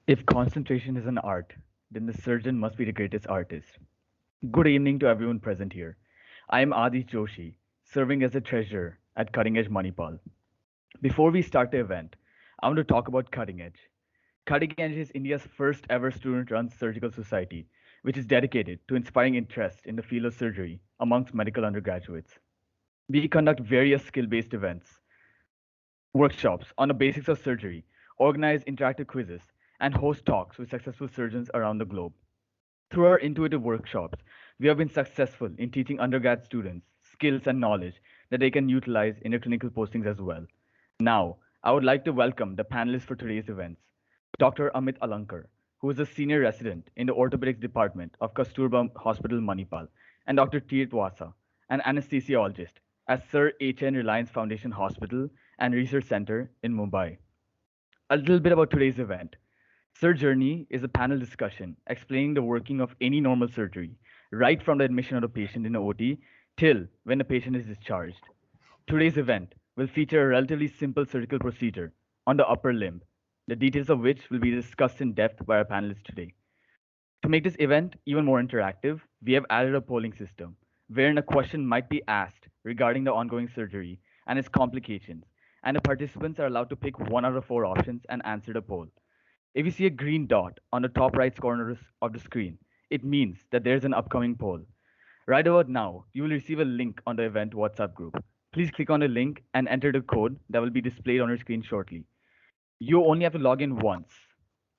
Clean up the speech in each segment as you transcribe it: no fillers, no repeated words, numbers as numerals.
If concentration is an art, then the surgeon must be the greatest artist. Good evening to everyone present here. I am Adish Joshi, serving as a treasurer at Cutting Edge Manipal. Before we start the event, I want to talk about Cutting Edge. Cutting Edge is India's first ever student run surgical society, which is dedicated to inspiring interest in the field of surgery amongst medical undergraduates. We conduct various skill based events, workshops on the basics of surgery, organize interactive quizzes, and host talks with successful surgeons around the globe. Through our intuitive workshops, we have been successful in teaching undergrad students skills and knowledge that they can utilize in their clinical postings as well. Now, I would like to welcome the panelists for today's events. Dr. Amith Alankar, who is a senior resident in the orthopedics department of Kasturba Hospital, Manipal, and Dr. Tirth Vasa, an anesthesiologist at Sir H.N. Reliance Foundation Hospital and Research Center in Mumbai. A little bit about today's event. SurJourney is a panel discussion explaining the working of any normal surgery, right from the admission of the patient in OT till when the patient is discharged. Today's event will feature a relatively simple surgical procedure on the upper limb, the details of which will be discussed in depth by our panelists today. To make this event even more interactive, we have added a polling system wherein a question might be asked regarding the ongoing surgery and its complications, and the participants are allowed to pick one out of four options and answer the poll. If you see a green dot on the top right corner of the screen, it means that there is an upcoming poll. Right about now, you will receive a link on the event WhatsApp group. Please click on the link and enter the code that will be displayed on your screen shortly. You only have to log in once.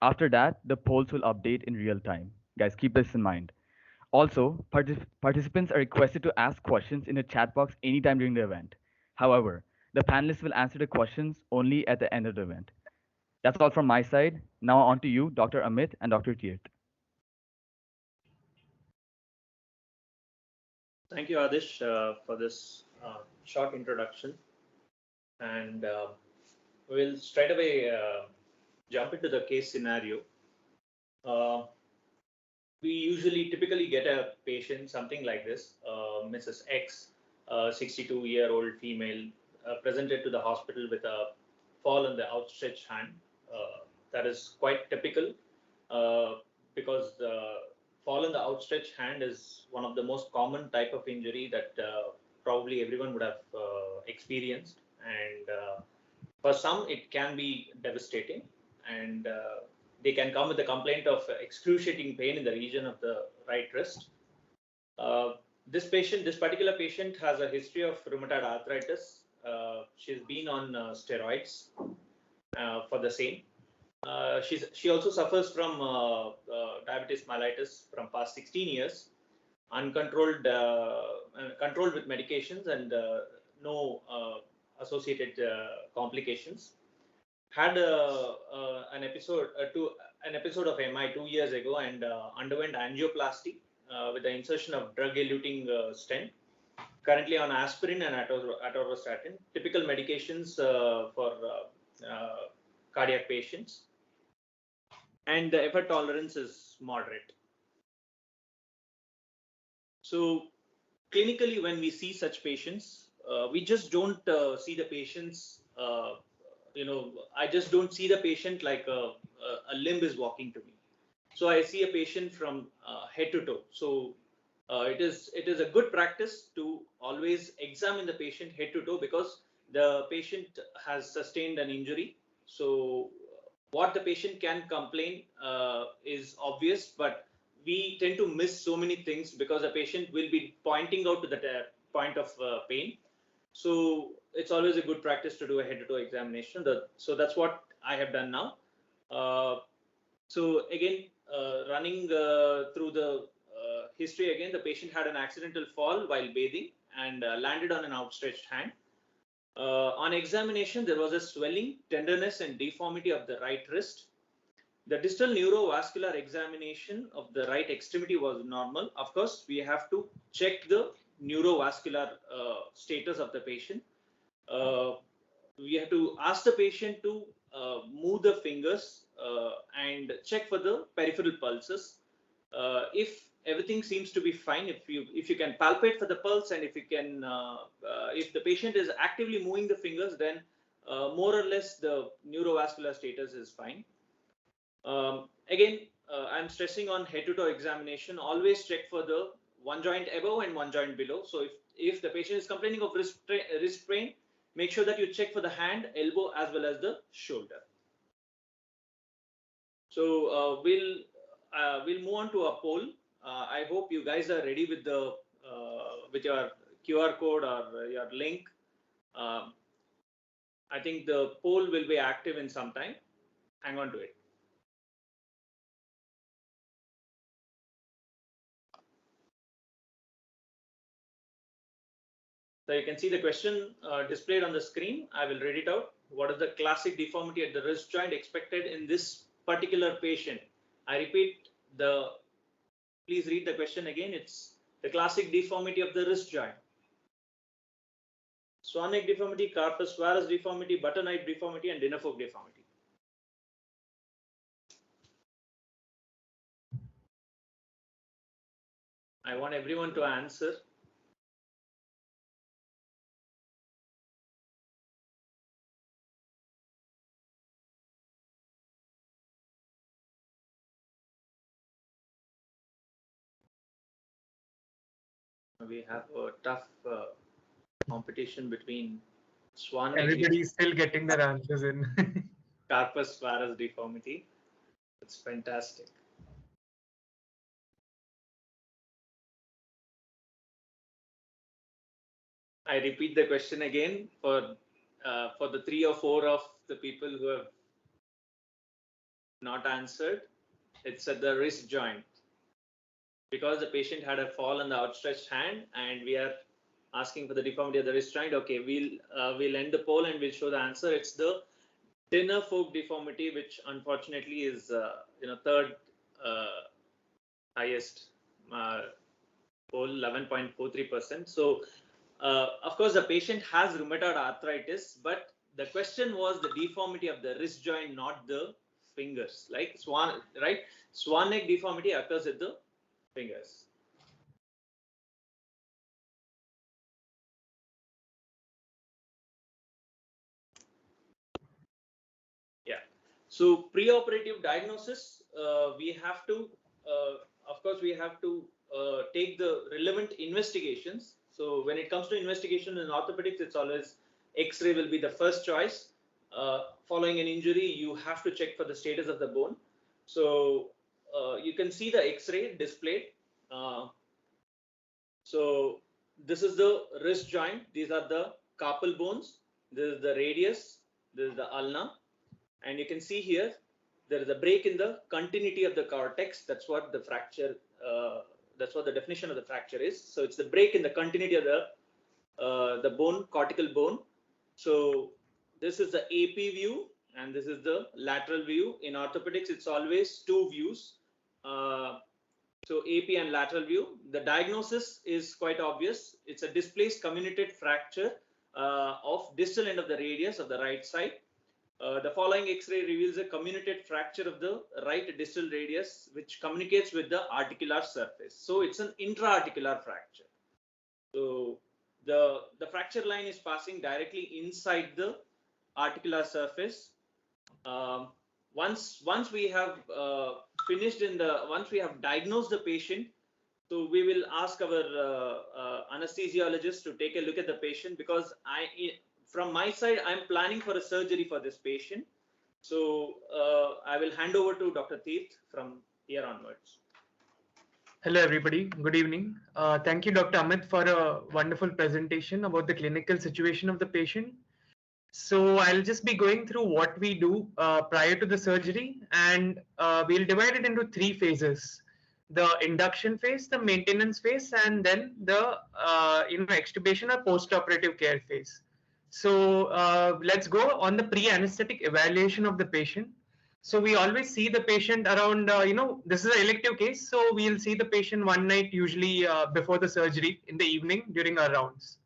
After that, the polls will update in real time. Guys, keep this in mind. Also, participants are requested to ask questions in the chat box anytime during the event. However, the panelists will answer the questions only at the end of the event. That's all from my side. Now on to you, Dr. Amith and Dr. Tirth. Thank you, Adish, for this short introduction. And we'll straight away jump into the case scenario. We usually typically get a patient, something like this, Mrs. X, 62-year-old female, presented to the hospital with a fall on the outstretched hand. That is quite typical because the fall in the outstretched hand is one of the most common type of injury that probably everyone would have experienced. And for some, it can be devastating. And they can come with a complaint of excruciating pain in the region of the right wrist. This particular patient has a history of rheumatoid arthritis. She's been on steroids for the same. She also suffers from diabetes mellitus from past 16 years, uncontrolled, controlled with medications and no associated complications. Had an episode of MI 2 years ago and underwent angioplasty with the insertion of drug-eluting stent. Currently on aspirin and atorvastatin, typical medications for cardiac patients, and the effort tolerance is moderate. So clinically, when we see such patients, we just don't see the patients. I just don't see the patient like a limb is walking to me. So I see a patient from head to toe. So it is a good practice to always examine the patient head to toe because the patient has sustained an injury. So what the patient can complain is obvious, but we tend to miss so many things because the patient will be pointing out to the point of pain. So it's always a good practice to do a head-to-toe examination. So that's what I have done now. So again, running through the history again, the patient had an accidental fall while bathing and landed on an outstretched hand. On examination, there was a swelling, tenderness, and deformity of the right wrist. The distal neurovascular examination of the right extremity was normal. Of course, we have to check the neurovascular status of the patient. We have to ask the patient to move the fingers and check for the peripheral pulses. If everything seems to be fine, if you can palpate for the pulse and if the patient is actively moving the fingers, then more or less the neurovascular status is fine. Again, I'm stressing on head-to-toe examination. Always check for the one joint above and one joint below. So if the patient is complaining of wrist pain, make sure that you check for the hand, elbow, as well as the shoulder. So we'll move on to a poll. I hope you guys are ready with the with your QR code or your link. I think the poll will be active in some time. Hang on to it. So you can see the question displayed on the screen. I will read it out. What is the classic deformity at the wrist joint expected in this particular patient? I repeat, please read the question again. It's the classic deformity of the wrist joint. Swan neck deformity, carpus varus deformity, butter knife deformity, and dinner fork deformity. I want everyone to answer. We have a tough competition between swan neck. Everybody's still getting their answers in. Carpus varus deformity. It's fantastic. I repeat the question again for the 3 or 4 of the people who have not answered. It's at the wrist joint. Because the patient had a fall on the outstretched hand, and we are asking for the deformity of the wrist joint. Okay, we'll end the poll and we'll show the answer. It's the dinner fork deformity, which unfortunately is third highest poll, 11.43%. So of course the patient has rheumatoid arthritis, but the question was the deformity of the wrist joint, not the fingers. Like swan neck deformity occurs at the fingers. Yeah. So pre-operative diagnosis, we have to, of course, we have to take the relevant investigations. So when it comes to investigation in orthopedics, it's always X-ray will be the first choice. Following an injury, you have to check for the status of the bone. So you can see the X-ray displayed. So this is the wrist joint. These are the carpal bones. This is the radius. This is the ulna. And you can see here, there is a break in the continuity of the cortex. That's what the fracture, that's what the definition of the fracture is. So it's the break in the continuity of the bone, cortical bone. So this is the AP view, and this is the lateral view. In orthopedics, it's always 2 views. So AP and lateral view. The diagnosis is quite obvious. It's a displaced comminuted fracture of distal end of the radius of the right side. The following X-ray reveals a comminuted fracture of the right distal radius, which communicates with the articular surface. So it's an intra-articular fracture. So the fracture line is passing directly inside the articular surface. Once we have once we have diagnosed the patient, so we will ask our anesthesiologist to take a look at the patient, because from my side, I'm planning for a surgery for this patient. So I will hand over to Dr. Tirth from here onwards. Hello, everybody. Good evening. Thank you, Dr. Amith, for a wonderful presentation about the clinical situation of the patient. So I'll just be going through what we do prior to the surgery, and we'll divide it into 3 phases: the induction phase, the maintenance phase, and then the extubation or post-operative care phase. So let's go on the pre-anesthetic evaluation of the patient. So we always see the patient around, this is an elective case, so we'll see the patient one night, usually before the surgery in the evening during our rounds.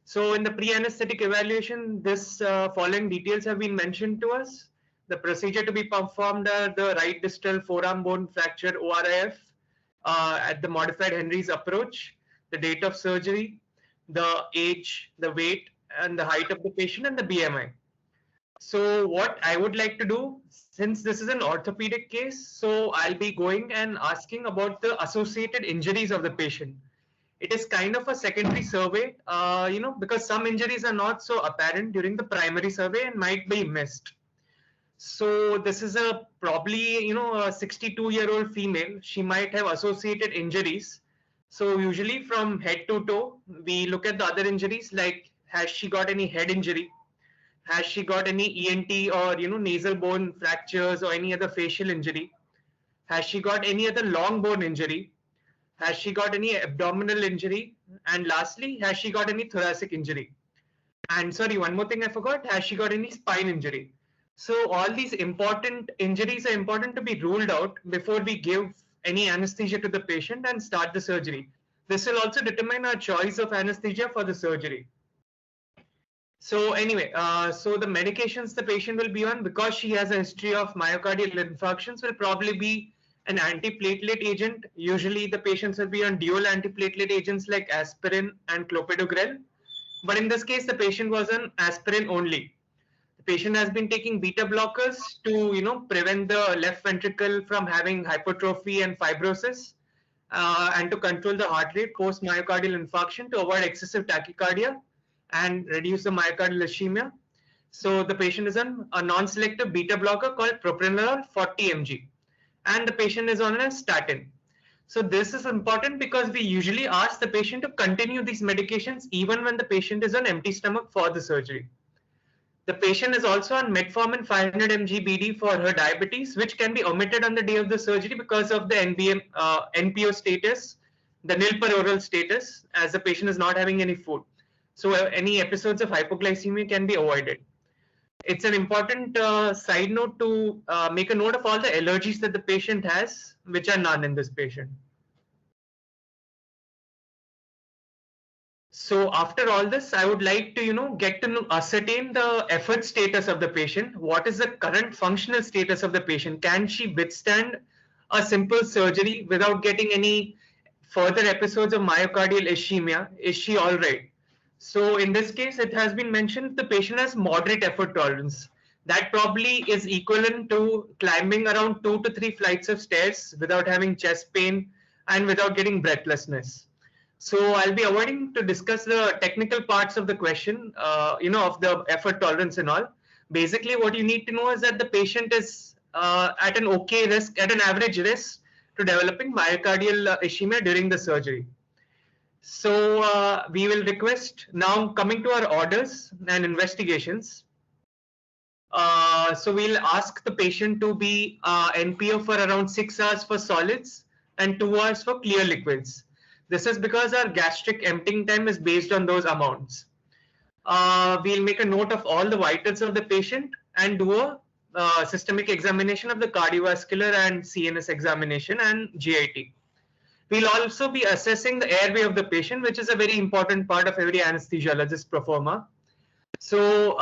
So in the pre-anesthetic evaluation, this following details have been mentioned to us. The procedure to be performed are the right distal forearm bone fracture ORIF at the modified Henry's approach, the date of surgery, the age, the weight, and the height of the patient, and the BMI. So what I would like to do, since this is an orthopedic case, so I'll be going and asking about the associated injuries of the patient. It is kind of a secondary survey, because some injuries are not so apparent during the primary survey and might be missed. So this is a probably, a 62-year-old female. She might have associated injuries. So usually from head to toe, we look at the other injuries, like has she got any head injury? Has she got any ENT or nasal bone fractures or any other facial injury? Has she got any other long bone injury? Has she got any abdominal injury? And lastly, has she got any thoracic injury? And sorry, one more thing I forgot. Has she got any spine injury? So all these important injuries are important to be ruled out before we give any anesthesia to the patient and start the surgery. This will also determine our choice of anesthesia for the surgery. So anyway, so the medications the patient will be on, because she has a history of myocardial infarctions, will probably be an antiplatelet agent. Usually the patients will be on dual antiplatelet agents like aspirin and clopidogrel. But in this case, the patient was on aspirin only. The patient has been taking beta blockers to prevent the left ventricle from having hypertrophy and fibrosis, and to control the heart rate post myocardial infarction to avoid excessive tachycardia and reduce the myocardial ischemia. So the patient is on a non-selective beta blocker called propranolol 40 mg, and the patient is on a statin. So this is important because we usually ask the patient to continue these medications even when the patient is on empty stomach for the surgery. The patient is also on metformin 500 mg BD for her diabetes, which can be omitted on the day of the surgery because of the NPO status, the nil per oral status, as the patient is not having any food. So any episodes of hypoglycemia can be avoided. It's an important side note to make a note of all the allergies that the patient has, which are none in this patient. So after all this, I would like to get to ascertain the effort status of the patient. What is the current functional status of the patient? Can she withstand a simple surgery without getting any further episodes of myocardial ischemia? Is she all right? So in this case, it has been mentioned the patient has moderate effort tolerance. That probably is equivalent to climbing around 2 to 3 flights of stairs without having chest pain and without getting breathlessness. So I'll be avoiding to discuss the technical parts of the question, of the effort tolerance and all. Basically, what you need to know is that the patient is at an okay risk, at an average risk to developing myocardial ischemia during the surgery. So we will request, now coming to our orders and investigations. So we'll ask the patient to be NPO for around 6 hours for solids and 2 hours for clear liquids. This is because our gastric emptying time is based on those amounts. We'll make a note of all the vitals of the patient and do a systemic examination of the cardiovascular and CNS examination and GIT. We'll also be assessing the airway of the patient, which is a very important part of every anesthesiologist pro forma. So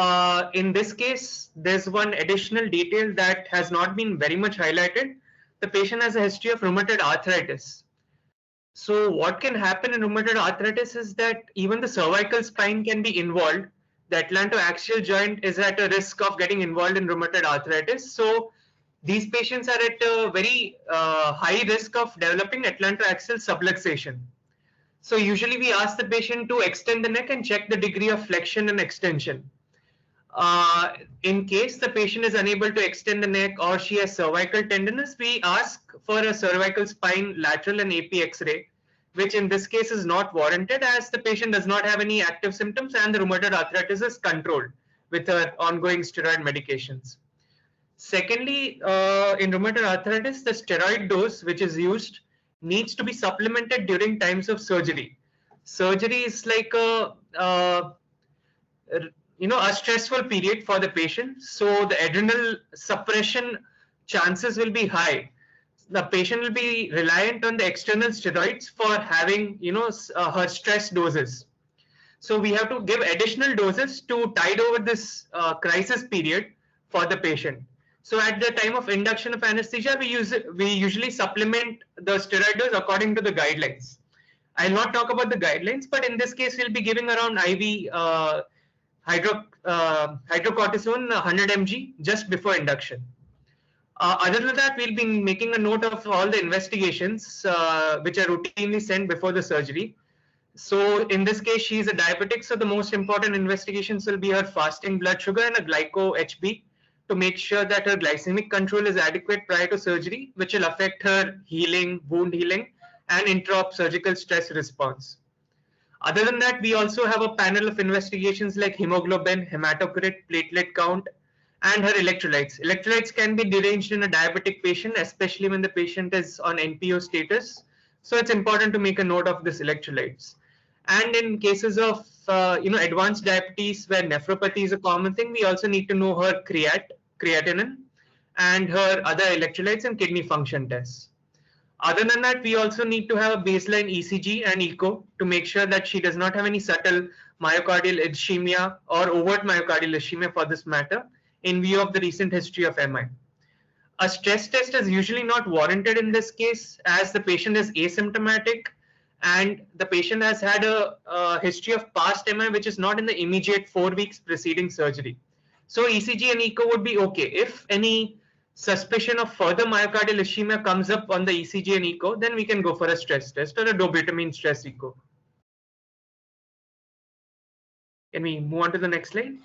in this case, there's one additional detail that has not been very much highlighted. The patient has a history of rheumatoid arthritis. So what can happen in rheumatoid arthritis is that even the cervical spine can be involved. The atlantoaxial joint is at a risk of getting involved in rheumatoid arthritis. So these patients are at a very high risk of developing atlantoaxial subluxation. So usually we ask the patient to extend the neck and check the degree of flexion and extension. In case the patient is unable to extend the neck or she has cervical tenderness, we ask for a cervical spine lateral and AP X-ray, which in this case is not warranted as the patient does not have any active symptoms and the rheumatoid arthritis is controlled with her ongoing steroid medications. Secondly, in rheumatoid arthritis, the steroid dose which is used needs to be supplemented during times of surgery. Surgery is like a stressful period for the patient, so the adrenal suppression chances will be high. The patient will be reliant on the external steroids for having her stress doses. So we have to give additional doses to tide over this crisis period for the patient. So at the time of induction of anesthesia, we usually supplement the steroid dose according to the guidelines. I'll not talk about the guidelines, but in this case, we'll be giving around IV hydrocortisone 100 mg just before induction. Other than that, we'll be making a note of all the investigations which are routinely sent before the surgery. So in this case, she is a diabetic, so the most important investigations will be her fasting blood sugar and a glyco-HB to make sure that her glycemic control is adequate prior to surgery, which will affect her healing, wound healing, and intra-op surgical stress response. Other than that, we also have a panel of investigations like hemoglobin, hematocrit, platelet count, and her electrolytes. Electrolytes can be deranged in a diabetic patient, especially when the patient is on NPO status. So it's important to make a note of this electrolytes. And in cases of advanced diabetes where nephropathy is a common thing, we also need to know her creatinine, and her other electrolytes and kidney function tests. Other than that, we also need to have a baseline ECG and echo to make sure that she does not have any subtle myocardial ischemia or overt myocardial ischemia for this matter, in view of the recent history of MI. A stress test is usually not warranted in this case, as the patient is asymptomatic and the patient has had a history of past MI which is not in the immediate 4 weeks preceding surgery. So ECG and echo would be okay. If any suspicion of further myocardial ischemia comes up on the ECG and echo, then we can go for a stress test or a dobutamine stress echo. Can we move on to the next slide?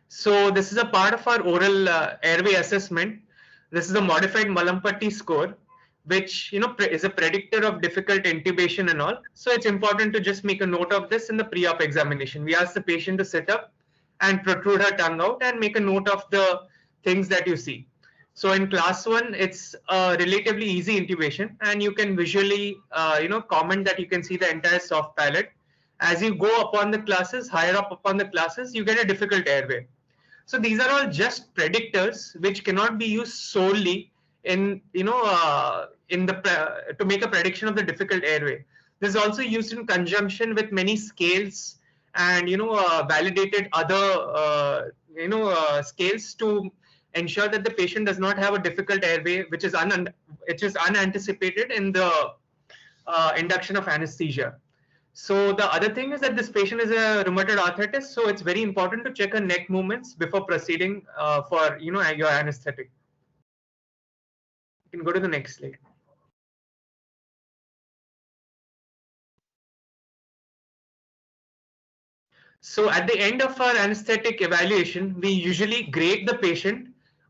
So this is a part of our oral airway assessment. This is a modified Malampati score, which is a predictor of difficult intubation and all. So it's important to just make a note of this in the pre-op examination. We ask the patient to sit up and protrude her tongue out and make a note of the things that you see. So in class 1, it's a relatively easy intubation, and you can visually comment that you can see the entire soft palate. As you go upon the classes, higher up upon the classes, you get a difficult airway. So these are all just predictors which cannot be used solely in to make a prediction of the difficult airway. This is also used in conjunction with many scales and validated other scales to ensure that the patient does not have a difficult airway which is unanticipated in the induction of anesthesia. So the other thing is that this patient is a rheumatoid arthritis, so it's very important to check her neck movements before proceeding for your anesthetic. You can go to the next slide. So at the end of our anesthetic evaluation, we usually grade the patient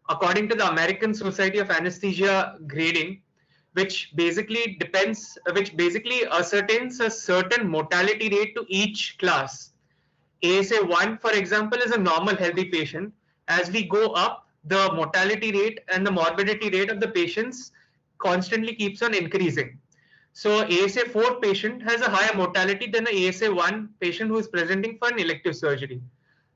according to the American Society of Anesthesia grading, which basically ascertains a certain mortality rate to each class. ASA 1, for example, is a normal healthy patient. As we go up, the mortality rate and the morbidity rate of the patients constantly keeps on increasing. So ASA 4 patient has a higher mortality than an ASA 1 patient who is presenting for an elective surgery.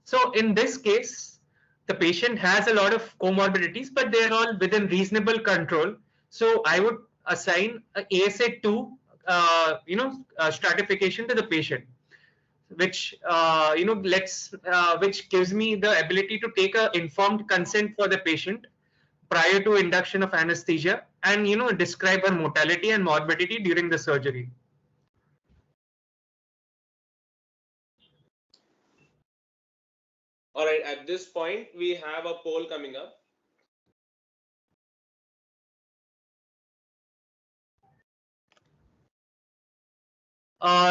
So in this case, the patient has a lot of comorbidities, but they are all within reasonable control. So I would assign a ASA 2 stratification to the patient, which which gives me the ability to take an informed consent for the patient prior to induction of anesthesia and describe her mortality and morbidity during the surgery. All right, at this point we have a poll coming up.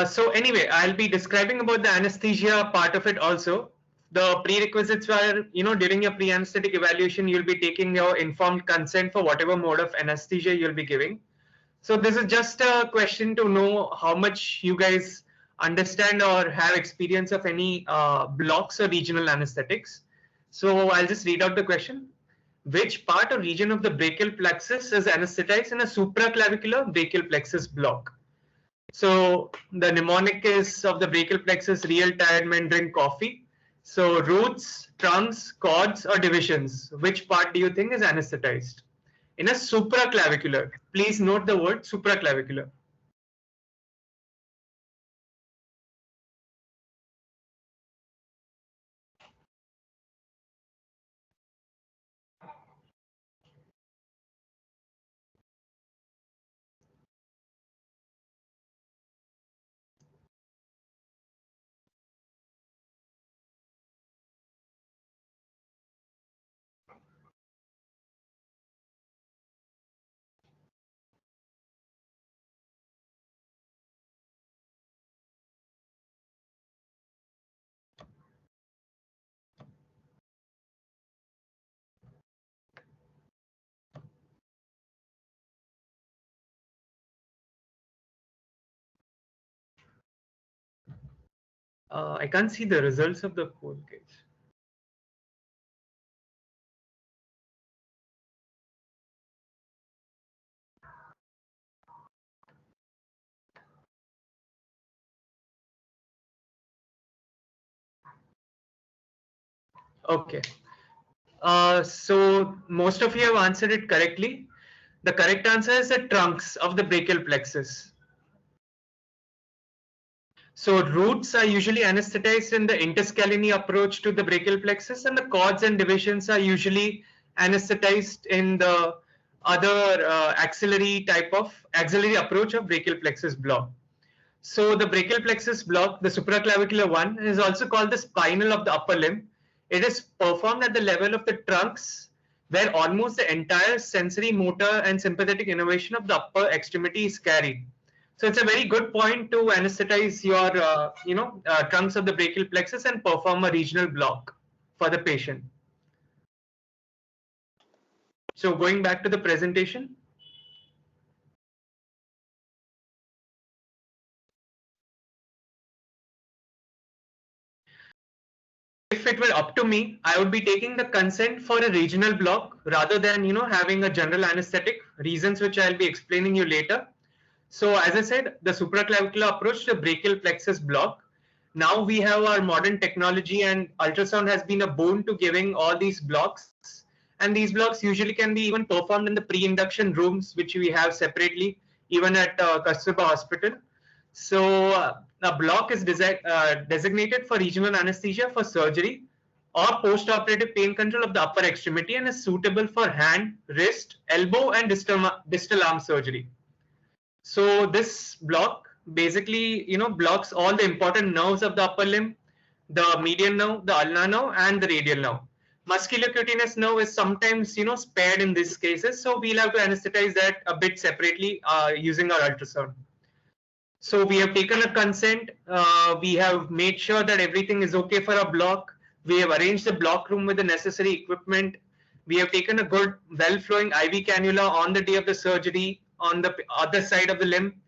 So anyway, I'll be describing about the anesthesia part of it also. The prerequisites were, during your pre-anesthetic evaluation, you'll be taking your informed consent for whatever mode of anesthesia you'll be giving. So this is just a question to know how much you guys understand or have experience of any blocks or regional anesthetics. So I'll just read out the question. Which part or region of the brachial plexus is anesthetized in a supraclavicular brachial plexus block? So the mnemonic is of the brachial plexus: real tired men drink coffee. So roots, trunks, cords, or divisions, which part do you think is anesthetized? In a supraclavicular, please note the word supraclavicular. I can't see the results of the poll case. Okay. So most of you have answered it correctly. The correct answer is the trunks of the brachial plexus. So roots are usually anesthetized in the interscalene approach to the brachial plexus, and the cords and divisions are usually anesthetized in the other axillary approach of brachial plexus block. So the brachial plexus block, the supraclavicular one, is also called the spinal of the upper limb. It is performed at the level of the trunks, where almost the entire sensory, motor, and sympathetic innervation of the upper extremity is carried. So it's a very good point to anesthetize your, trunks of the brachial plexus and perform a regional block for the patient. So going back to the presentation. If it were up to me, I would be taking the consent for a regional block rather than having a general anesthetic, reasons which I'll be explaining you later. So as I said, the supraclavicular approach to brachial plexus block. Now we have our modern technology, and ultrasound has been a boon to giving all these blocks. And these blocks usually can be even performed in the pre-induction rooms, which we have separately, even at Kasturba Hospital. So a block is designated for regional anesthesia for surgery or post-operative pain control of the upper extremity, and is suitable for hand, wrist, elbow, and distal arm surgery. So this block basically, blocks all the important nerves of the upper limb, the median nerve, the ulnar nerve, and the radial nerve. Musculocutaneous nerve is sometimes, spared in these cases, so we'll have to anesthetize that a bit separately using our ultrasound. So we have taken a consent. We have made sure that everything is okay for a block. We have arranged the block room with the necessary equipment. We have taken a good, well-flowing IV cannula on the day of the surgery on the other side of the limb.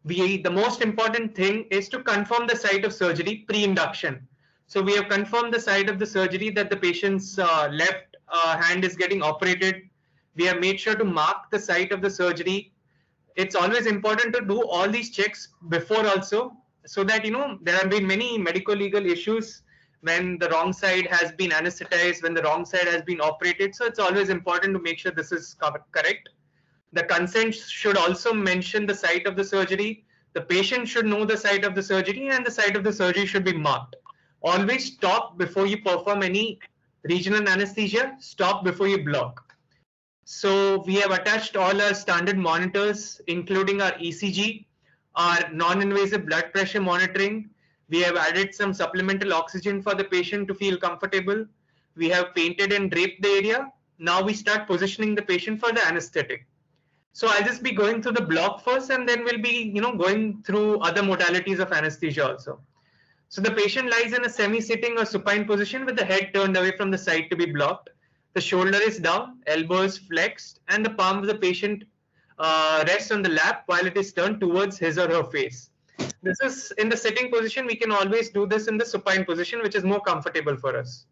The most important thing is to confirm the site of surgery pre-induction. So we have confirmed the site of the surgery that the patient's left hand is getting operated. We have made sure to mark the site of the surgery. It's always important to do all these checks before also, so that there have been many medical legal issues when the wrong side has been anesthetized, when the wrong side has been operated. So it's always important to make sure this is correct. The consent should also mention the site of the surgery. The patient should know the site of the surgery, and the site of the surgery should be marked. Always stop before you perform any regional anesthesia. Stop before you block. So we have attached all our standard monitors, including our ECG, our non-invasive blood pressure monitoring. We have added some supplemental oxygen for the patient to feel comfortable. We have painted and draped the area. Now we start positioning the patient for the anesthetic. So I'll just be going through the block first, and then we'll be going through other modalities of anesthesia also. So the patient lies in a semi-sitting or supine position with the head turned away from the side to be blocked. The shoulder is down, elbow is flexed, and the palm of the patient rests on the lap while it is turned towards his or her face. This is in the sitting position. We can always do this in the supine position, which is more comfortable for us.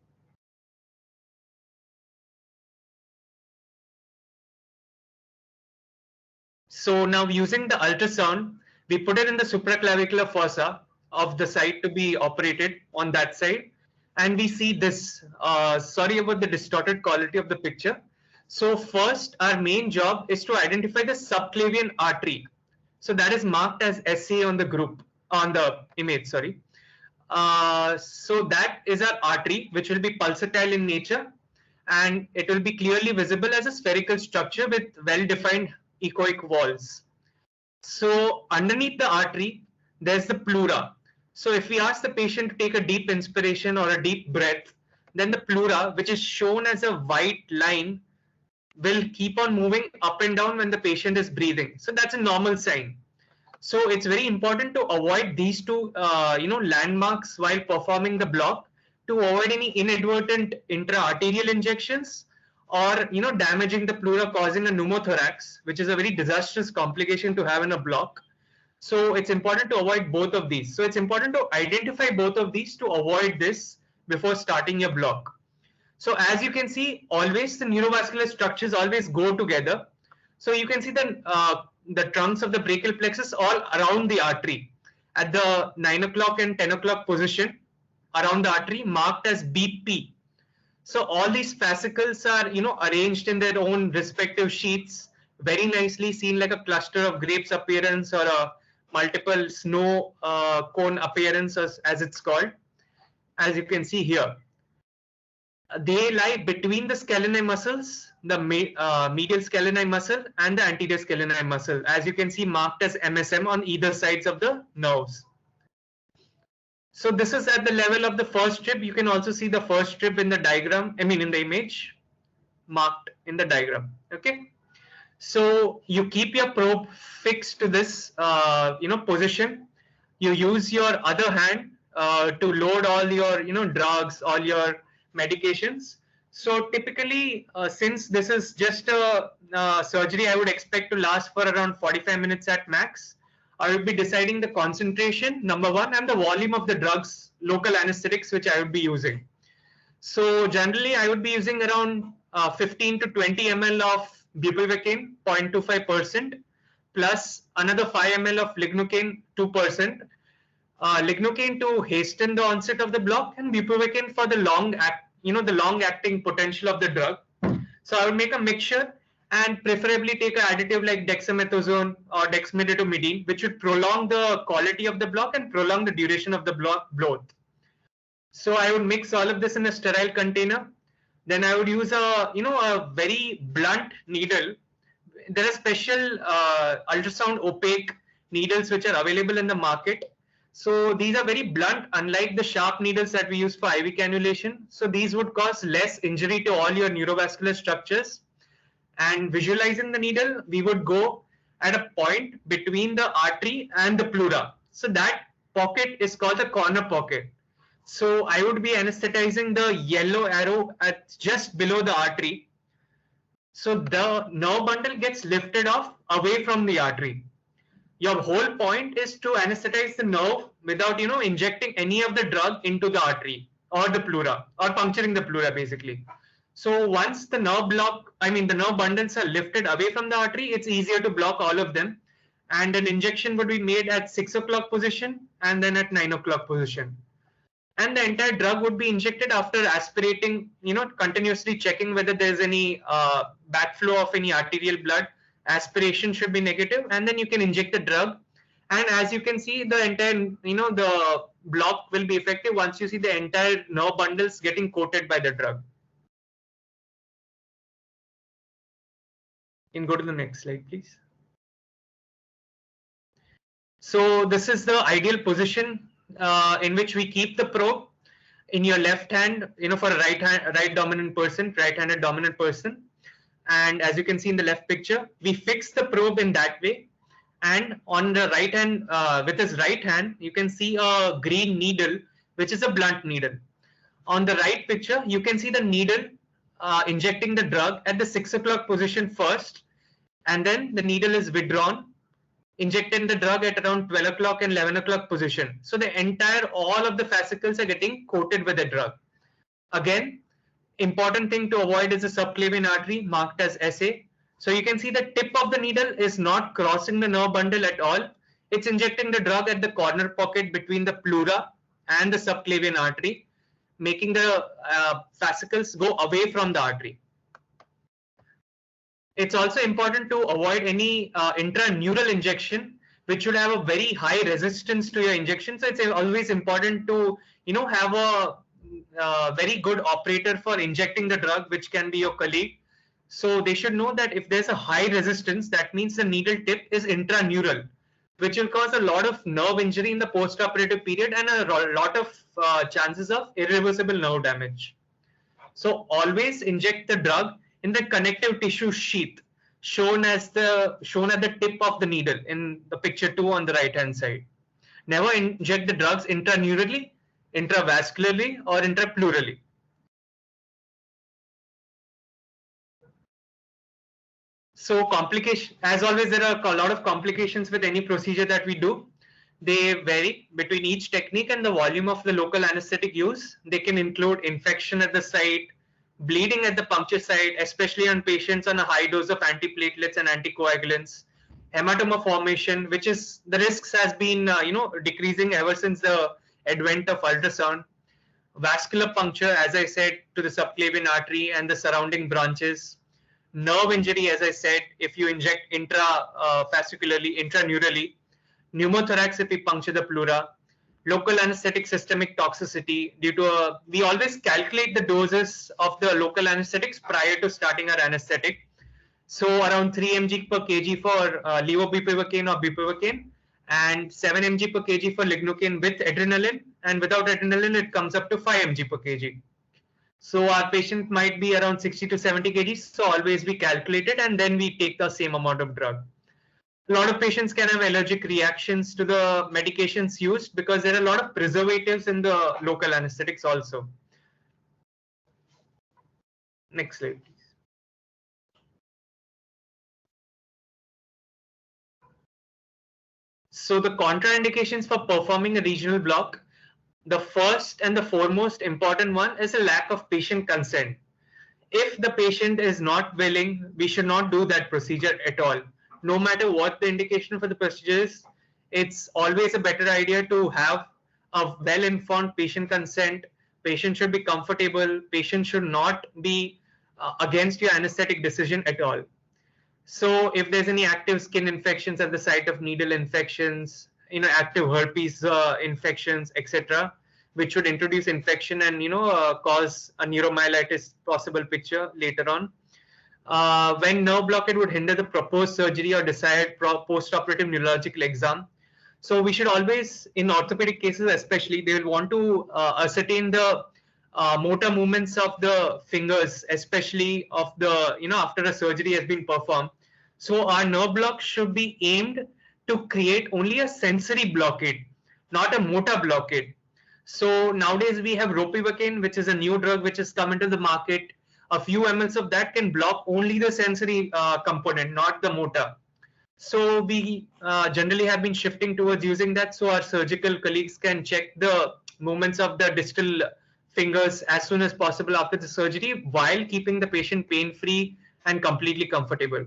So now using the ultrasound, we put it in the supraclavicular fossa of the site to be operated on that side. And we see this. Sorry about the distorted quality of the picture. So first, our main job is to identify the subclavian artery. So that is marked as SA on the image, sorry. So that is our artery, which will be pulsatile in nature, and it will be clearly visible as a spherical structure with well-defined echoic walls. So underneath the artery, there's the pleura. So if we ask the patient to take a deep inspiration or a deep breath, then the pleura, which is shown as a white line, will keep on moving up and down when the patient is breathing. So that's a normal sign. So it's very important to avoid these two landmarks while performing the block, to avoid any inadvertent intra-arterial injections or damaging the pleura, causing a pneumothorax, which is a very disastrous complication to have in a block. So it's important to avoid both of these. So it's important to identify both of these to avoid this before starting your block. So as you can see, always the neurovascular structures always go together. So you can see the trunks of the brachial plexus all around the artery at the 9 o'clock and 10 o'clock position around the artery marked as BP. So all these fascicles are, arranged in their own respective sheets, very nicely seen like a cluster of grapes appearance or a multiple snow cone appearance as it's called, as you can see here. They lie between the scalenii muscles, the medial scalenii muscle and the anterior scalenii muscle, as you can see marked as MSM on either sides of the nerves. So this is at the level of the first strip. You can also see the first strip in the diagram, in the image marked in the diagram. Okay. So you keep your probe fixed to this, position. You use your other hand to load all your, drugs, all your medications. So typically, since this is just a surgery, I would expect to last for around 45 minutes at max. I would be deciding the concentration, number one, and the volume of the drugs, local anesthetics, which I would be using. So generally, I would be using around 15 to 20 ml of bupivacaine, 0.25%, plus another 5 ml of lignocaine, 2%. Lignocaine to hasten the onset of the block, and bupivacaine for the long-acting potential of the drug. So I would make a mixture and preferably take an additive like dexamethasone or dexmedetomidine, which would prolong the quality of the block and prolong the duration of the block both. So I would mix all of this in a sterile container. Then I would use a very blunt needle. There are special ultrasound opaque needles which are available in the market. So these are very blunt, unlike the sharp needles that we use for IV cannulation. So these would cause less injury to all your neurovascular structures. And visualizing the needle, we would go at a point between the artery and the pleura. So that pocket is called the corner pocket. So I would be anesthetizing the yellow arrow at just below the artery. So the nerve bundle gets lifted off away from the artery. Your whole point is to anesthetize the nerve without, injecting any of the drug into the artery or the pleura or puncturing the pleura basically. So once the nerve bundles are lifted away from the artery, it's easier to block all of them. And an injection would be made at 6 o'clock position and then at 9 o'clock position. And the entire drug would be injected after aspirating, continuously checking whether there's any backflow of any arterial blood. Aspiration should be negative, and then you can inject the drug. And as you can see, the entire, the block will be effective once you see the entire nerve bundles getting coated by the drug. You can go to the next slide, please. So this is the ideal position in which we keep the probe in your left hand, for a right-handed dominant person. And as you can see in the left picture, we fix the probe in that way. And on the right hand, with his right hand, you can see a green needle, which is a blunt needle. On the right picture, you can see the needle injecting the drug at the 6 o'clock position first, and then the needle is withdrawn, injecting the drug at around 12 o'clock and 11 o'clock position. So the all of the fascicles are getting coated with the drug. Again, important thing to avoid is the subclavian artery marked as SA. So you can see the tip of the needle is not crossing the nerve bundle at all. It's injecting the drug at the corner pocket between the pleura and the subclavian artery, making the fascicles go away from the artery. It's also important to avoid any intraneural injection, which should have a very high resistance to your injection. So it's always important to, have a very good operator for injecting the drug, which can be your colleague. So they should know that if there's a high resistance, that means the needle tip is intraneural, which will cause a lot of nerve injury in the post-operative period and a lot of chances of irreversible nerve damage. So always inject the drug in the connective tissue sheath shown at the tip of the needle in the picture 2 on the right hand side. Never inject the drugs intraneurally, intravascularly, or intrapleurally. So complication, as always, there are a lot of complications with any procedure that we do. They vary between each technique and the volume of the local anesthetic use. They can include infection at the site, bleeding at the puncture site, especially on patients on a high dose of antiplatelets and anticoagulants, hematoma formation, which is the risks has been decreasing ever since the advent of ultrasound, vascular puncture, as I said, to the subclavian artery and the surrounding branches, nerve injury, as I said, if you inject intrafascicularly, intraneurally, pneumothorax if we puncture the pleura, local anesthetic systemic toxicity due to we always calculate the doses of the local anesthetics prior to starting our anesthetic. So around 3 mg per kg for levobupivacaine or bupivacaine and 7 mg per kg for lignocaine with adrenaline, and without adrenaline it comes up to 5 mg per kg. So our patient might be around 60 to 70 kg, so always we calculate it and then we take the same amount of drug. A lot of patients can have allergic reactions to the medications used because there are a lot of preservatives in the local anesthetics also. Next slide, please. So the contraindications for performing a regional block, the first and the foremost important one is a lack of patient consent. If the patient is not willing, we should not do that procedure at all. No matter what the indication for the procedure is, it's always a better idea to have a well-informed patient consent. Patient should be comfortable. Patient should not be against your anesthetic decision at all. So if there's any active skin infections at the site of needle infections, active herpes infections, etc., which would introduce infection and cause a neuromyelitis possible picture later on. When nerve blockade would hinder the proposed surgery or desired post-operative neurological exam. So we should always, in orthopedic cases especially, they will want to ascertain the motor movements of the fingers, especially of the, after a surgery has been performed. So our nerve block should be aimed to create only a sensory blockade, not a motor blockade. So nowadays we have ropivacaine, which is a new drug which has come into the market. A few mLs of that can block only the sensory component, not the motor. So we generally have been shifting towards using that so our surgical colleagues can check the movements of the distal fingers as soon as possible after the surgery while keeping the patient pain-free and completely comfortable.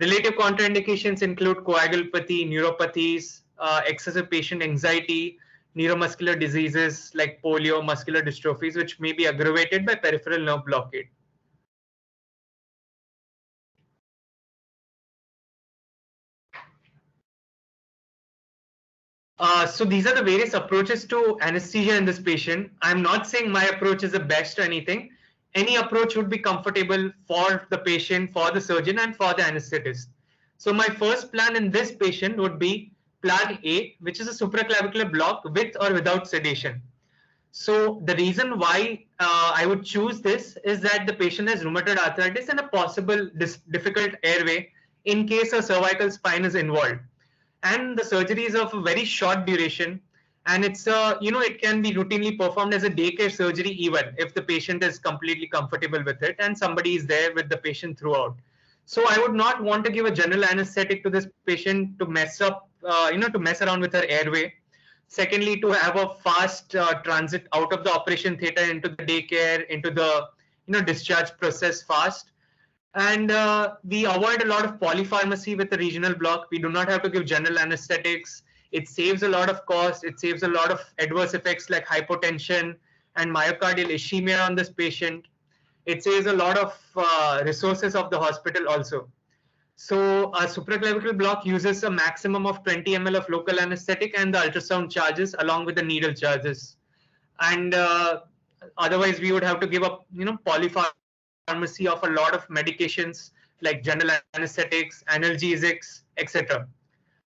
Relative contraindications include coagulopathy, neuropathies, excessive patient anxiety, neuromuscular diseases like polio, muscular dystrophies, which may be aggravated by peripheral nerve blockade. So these are the various approaches to anesthesia in this patient. I'm not saying my approach is the best or anything. Any approach would be comfortable for the patient, for the surgeon, and for the anesthetist. So my first plan in this patient would be plan A, which is a supraclavicular block with or without sedation. So the reason why I would choose this is that the patient has rheumatoid arthritis and a possible difficult airway in case a cervical spine is involved. And the surgery is of a very short duration, and it's it can be routinely performed as a daycare surgery even if the patient is completely comfortable with it and somebody is there with the patient throughout. So I would not want to give a general anesthetic to this patient to mess up, to mess around with her airway. Secondly, to have a fast transit out of the operation theatre into the daycare, into the discharge process fast. And we avoid a lot of polypharmacy with the regional block. We do not have to give general anesthetics. It saves a lot of cost. It saves a lot of adverse effects like hypotension and myocardial ischemia on this patient. It saves a lot of resources of the hospital also. So a supraclavicular block uses a maximum of 20 ml of local anesthetic and the ultrasound charges along with the needle charges. And otherwise we would have to give up, polypharmacy of a lot of medications like general anesthetics, analgesics, etc.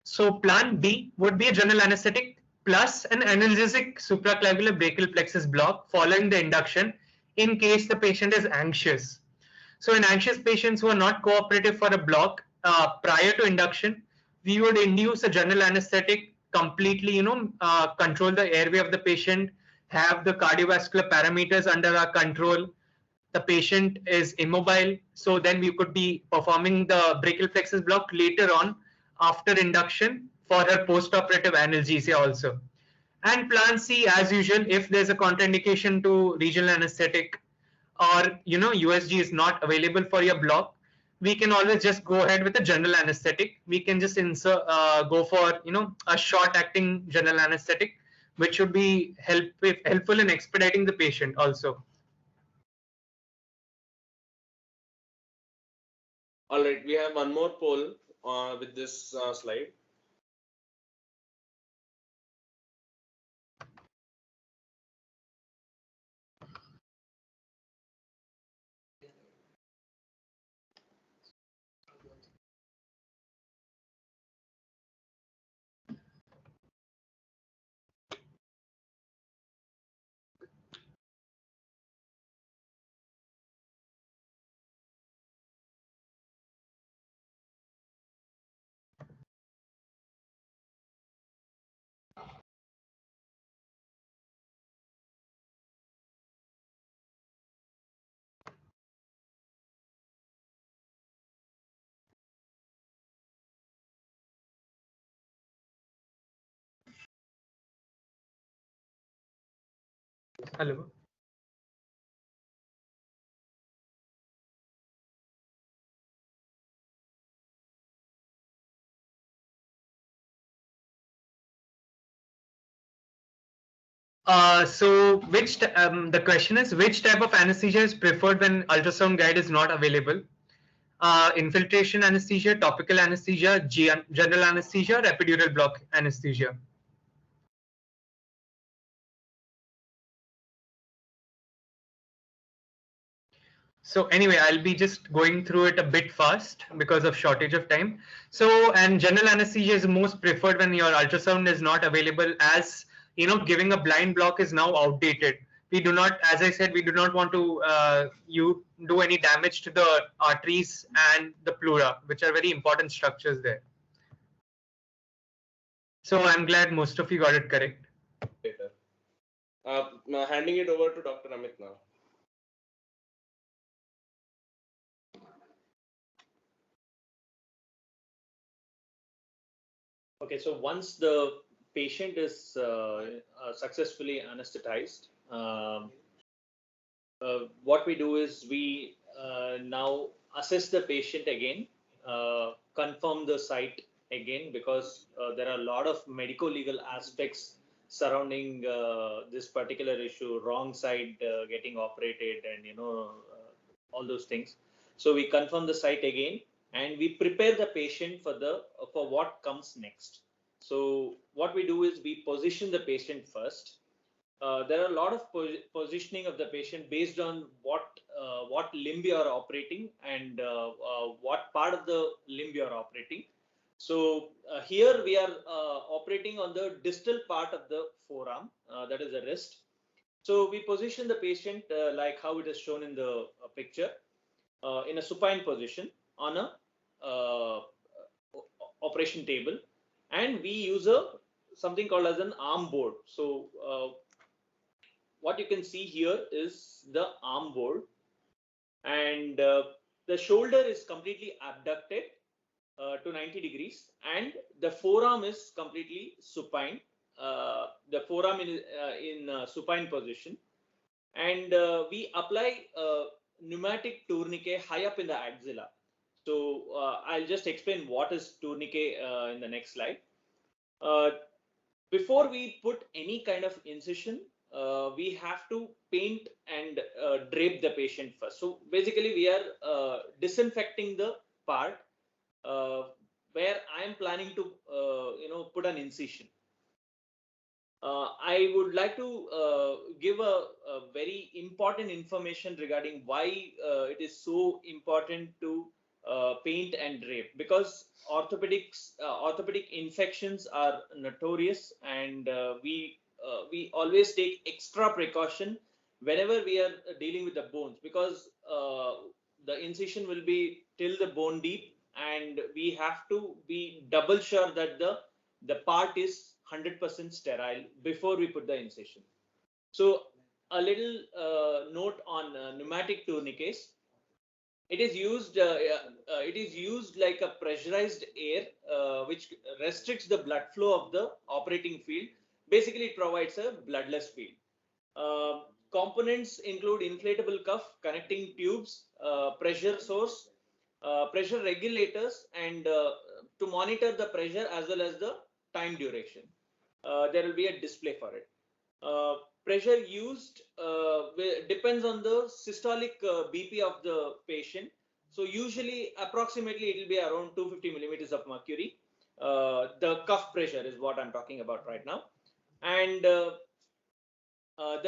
So plan B would be a general anesthetic plus an analgesic supraclavicular brachial plexus block following the induction in case the patient is anxious. So in anxious patients who are not cooperative for a block prior to induction, we would induce a general anesthetic, completely, control the airway of the patient, have the cardiovascular parameters under our control, the patient is immobile, so then we could be performing the brachial plexus block later on after induction for her post-operative analgesia also. And plan C, as usual, if there's a contraindication to regional anesthetic, or USG is not available for your block, we can always just go ahead with a general anesthetic. We can just go for a short acting general anesthetic, which should be helpful in expediting the patient also. All right, we have one more poll with this slide. Hello. So the question is, which type of anesthesia is preferred when ultrasound guide is not available? Infiltration anesthesia, topical anesthesia, general anesthesia, epidural block anesthesia. So anyway, I'll be just going through it a bit fast because of shortage of time. So, and general anesthesia is most preferred when your ultrasound is not available, as giving a blind block is now outdated. We do not, as I said, we do not want to you do any damage to the arteries and the pleura, which are very important structures there. So I'm glad most of you got it correct. Handing it over to Dr. Amith now. Okay, so once the patient is successfully anesthetized, what we do is we now assess the patient again, confirm the site again, because there are a lot of medico-legal aspects surrounding this particular issue, wrong side getting operated, and all those things. So we confirm the site again, and we prepare the patient for what comes next. So what we do is we position the patient first. There are a lot of positioning of the patient based on what limb you are operating and what part of the limb you are operating. So here we are operating on the distal part of the forearm, that is the wrist. So we position the patient like how it is shown in the picture, in a supine position on a operation table, and we use something called as an arm board. So what you can see here is the arm board, and the shoulder is completely abducted to 90 degrees, and the forearm is completely supine. The forearm in supine position, and we apply pneumatic tourniquet high up in the axilla. So I'll just explain what is tourniquet in the next slide. Before we put any kind of incision, we have to paint and drape the patient first. So basically we are disinfecting the part where I am planning to put an incision. I would like to give a very important information regarding why it is so important to paint and drape, because orthopedic infections are notorious, and we always take extra precaution whenever we are dealing with the bones, because the incision will be till the bone deep, and we have to be double sure that the part is 100% sterile before we put the incision. So a little note on pneumatic tourniquets. It is used like a pressurized air which restricts the blood flow of the operating field. Basically, it provides a bloodless field. Components include inflatable cuff, connecting tubes, pressure source, pressure regulators, and to monitor the pressure as well as the time duration. There will be a display for it. Pressure used depends on the systolic BP of the patient. So usually, approximately, it will be around 250 millimeters of mercury. The cuff pressure is what I'm talking about right now. And the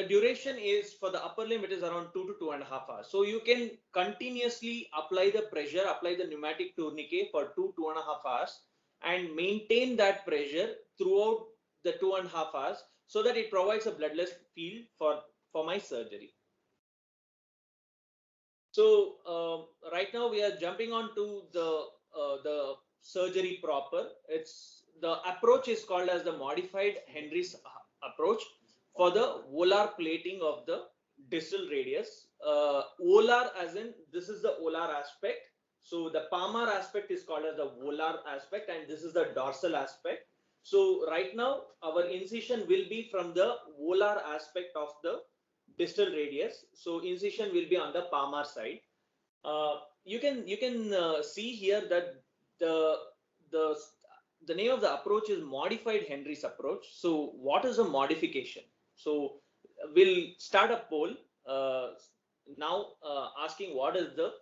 duration is for the upper limb, it is around 2 to 2.5 hours. So you can continuously apply the pressure, apply the pneumatic tourniquet for 2.5 hours and maintain that pressure throughout the 2.5 hours so that it provides a bloodless field for my surgery. So right now we are jumping on to the surgery proper. The approach is called as the modified Henry's approach for the volar plating of the distal radius. Volar as in this is the volar aspect. So the palmar aspect is called as the volar aspect, and this is the dorsal aspect. So right now our incision will be from the volar aspect of the distal radius. So incision will be on the palmar side. You can see here that the name of the approach is modified Henry's approach. So what is a modification? So we'll start a poll now asking what is the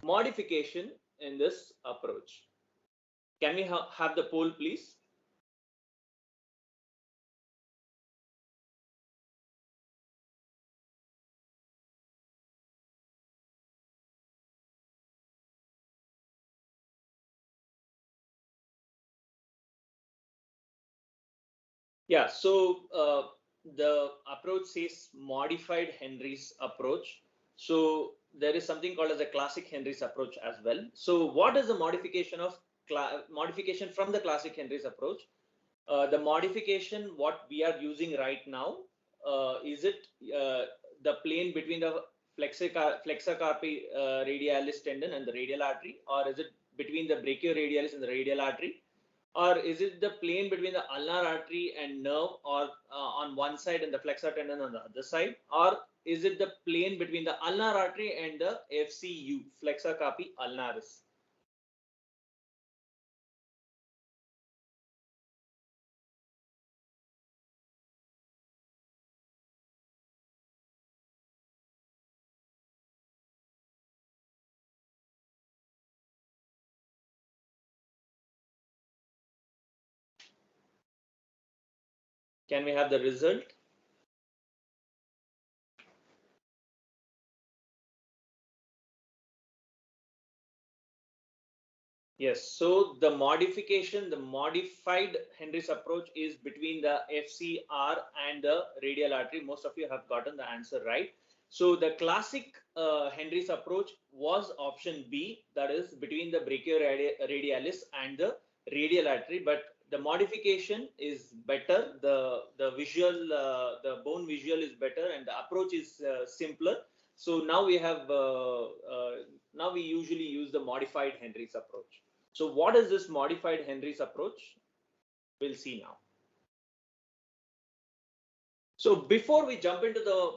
modification in this approach. Can we have the poll, please? Yeah, so the approach says modified Henry's approach. So there is something called as a classic Henry's approach as well. So what is the modification from the classic Henry's approach? The modification what we are using right now, is it the plane between the flexor carpi radialis tendon and the radial artery, or is it between the brachioradialis and the radial artery? Or is it the plane between the ulnar artery and nerve, or on one side and the flexor tendon on the other side? Or is it the plane between the ulnar artery and the FCU, flexor carpi ulnaris? Can we have the result? Yes, so the modified Henry's approach is between the FCR and the radial artery. Most of you have gotten the answer right. So the classic Henry's approach was option B, that is between the brachioradialis and the radial artery. But the modification is better. The visual, the bone visual is better, and the approach is simpler. So now we have now we usually use the modified Henry's approach. So what is this modified Henry's approach? We'll see now. So before we jump into the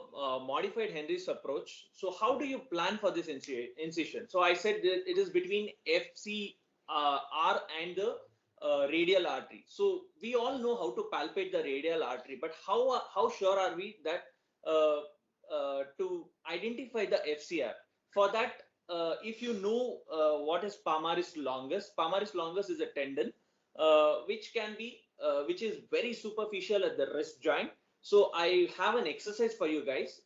modified Henry's approach, so how do you plan for this incision? So I said that it is between FCR and the radial artery. So we all know how to palpate the radial artery, but how sure are we that to identify the FCR? For that, if you know what is palmaris longus is a tendon which is very superficial at the wrist joint. So I have an exercise for you guys.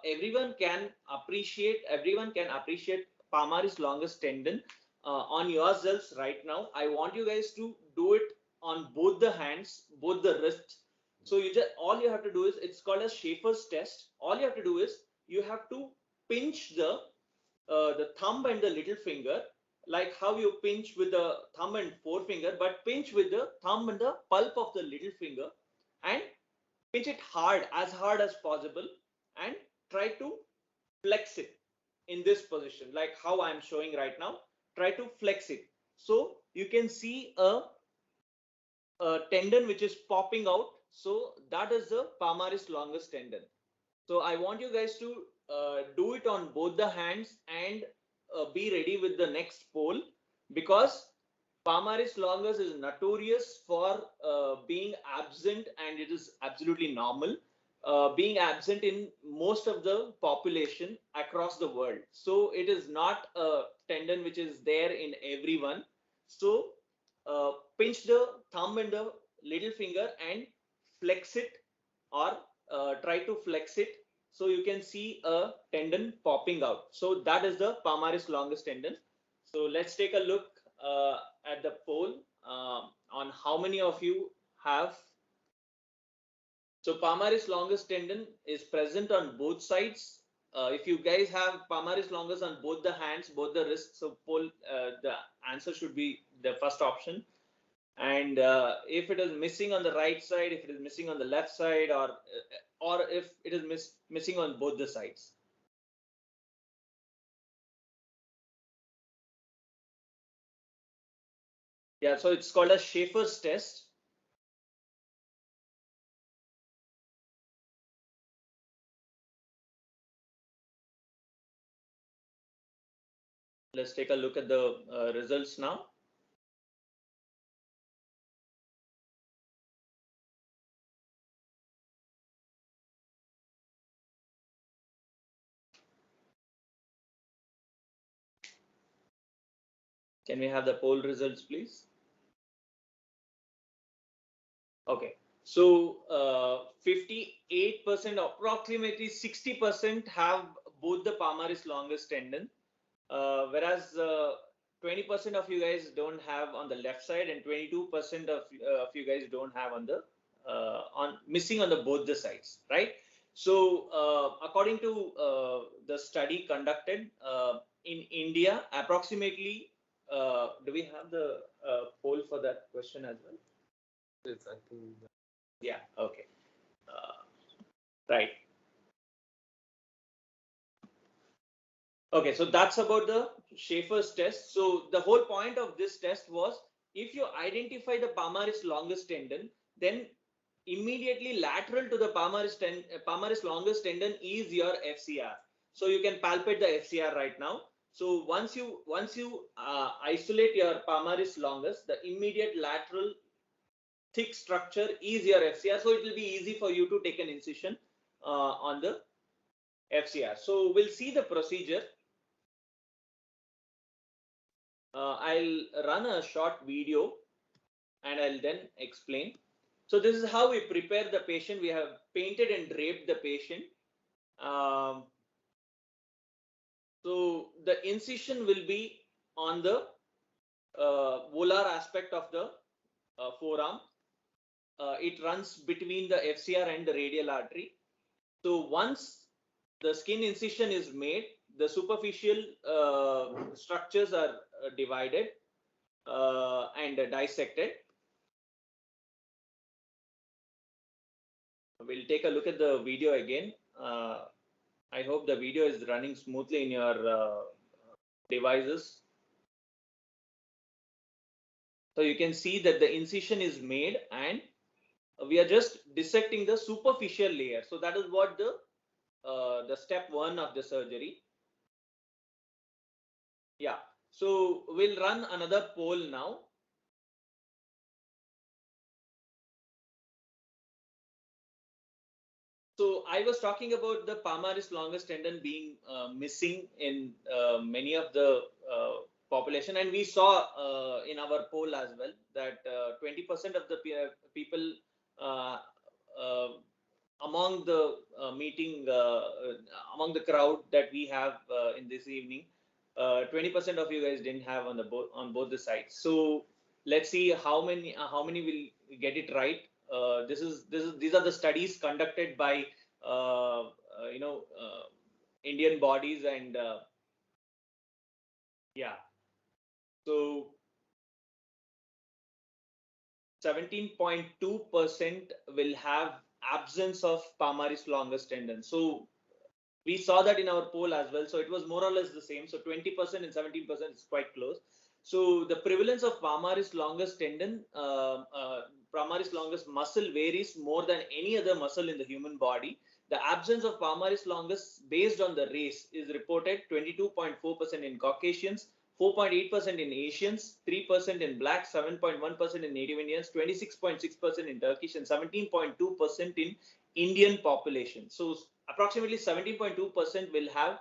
Everyone can appreciate palmaris longus tendon on yourselves right now. I want you guys to do it on both the hands, both the wrists. So all you have to do is, it's called a Schaefer's test. All you have to do is you have to pinch the thumb and the little finger, like how you pinch with the thumb and forefinger, but pinch with the thumb and the pulp of the little finger, and pinch it hard as possible. and try to flex it in this position, like how I'm showing right now. Try to flex it. So you can see a tendon which is popping out. So that is the palmaris longus tendon. So I want you guys to do it on both the hands and be ready with the next pole, because palmaris longus is notorious for being absent, and it is absolutely normal being absent in most of the population across the world. So it is not a tendon which is there in everyone. So pinch the thumb and the little finger and flex it, or try to flex it, so you can see a tendon popping out. So that is the palmaris longus tendon. So let's take a look at the poll on how many of you have. So palmaris longus tendon is present on both sides. If you guys have palmaris longus on both the hands, both the wrists, so poll, the answer should be the first option. And if it is missing on the right side, if it is missing on the left side, or if it is missing on both the sides. Yeah, so it's called a Schaefer's test. Let's take a look at the results now. Can we have the poll results, please? Okay, so 58%, approximately 60% have both the palmaris longus tendon, whereas 20% of you guys don't have on the left side, and 22% of you guys don't have on the missing on the both the sides, right? So according to the study conducted in India, approximately, do we have the poll for that question as well? Yes, I think. Yeah, okay. Right. Okay, so that's about the Schaefer's test. So the whole point of this test was, if you identify the palmaris longus tendon, then immediately lateral to the palmaris longus tendon is your FCR. So you can palpate the FCR right now. So once you isolate your palmaris longus, the immediate lateral thick structure is your FCR. So it will be easy for you to take an incision on the FCR. So we'll see the procedure. I'll run a short video and I'll then explain. So this is how we prepare the patient. We have painted and draped the patient. So the incision will be on the volar aspect of the forearm. It runs between the FCR and the radial artery. So once the skin incision is made, the superficial structures are divided and dissected. We'll take a look at the video again. I hope the video is running smoothly in your devices. So you can see that the incision is made and we are just dissecting the superficial layer. So that is what the step one of the surgery. Yeah. So we'll run another poll now. So I was talking about the palmaris longus tendon being missing in many of the population, and we saw in our poll as well that 20% of the people among the meeting, among the crowd that we have in this evening, 20% of you guys didn't have on both the sides. So let's see how many will get it right. These are the studies conducted by Indian bodies, and yeah, so 17.2% will have absence of palmaris longus tendon. So We saw that in our poll as well. So it was more or less the same. So 20% and 17% is quite close. So the prevalence of palmaris longus tendon, palmaris longus muscle varies more than any other muscle in the human body. The absence of palmaris longus based on the race is reported 22.4% in Caucasians, 4.8% in Asians, 3% in blacks, 7.1% in Native Indians, 26.6% in Turkish, and 17.2% in Indian population. So approximately 17.2% will have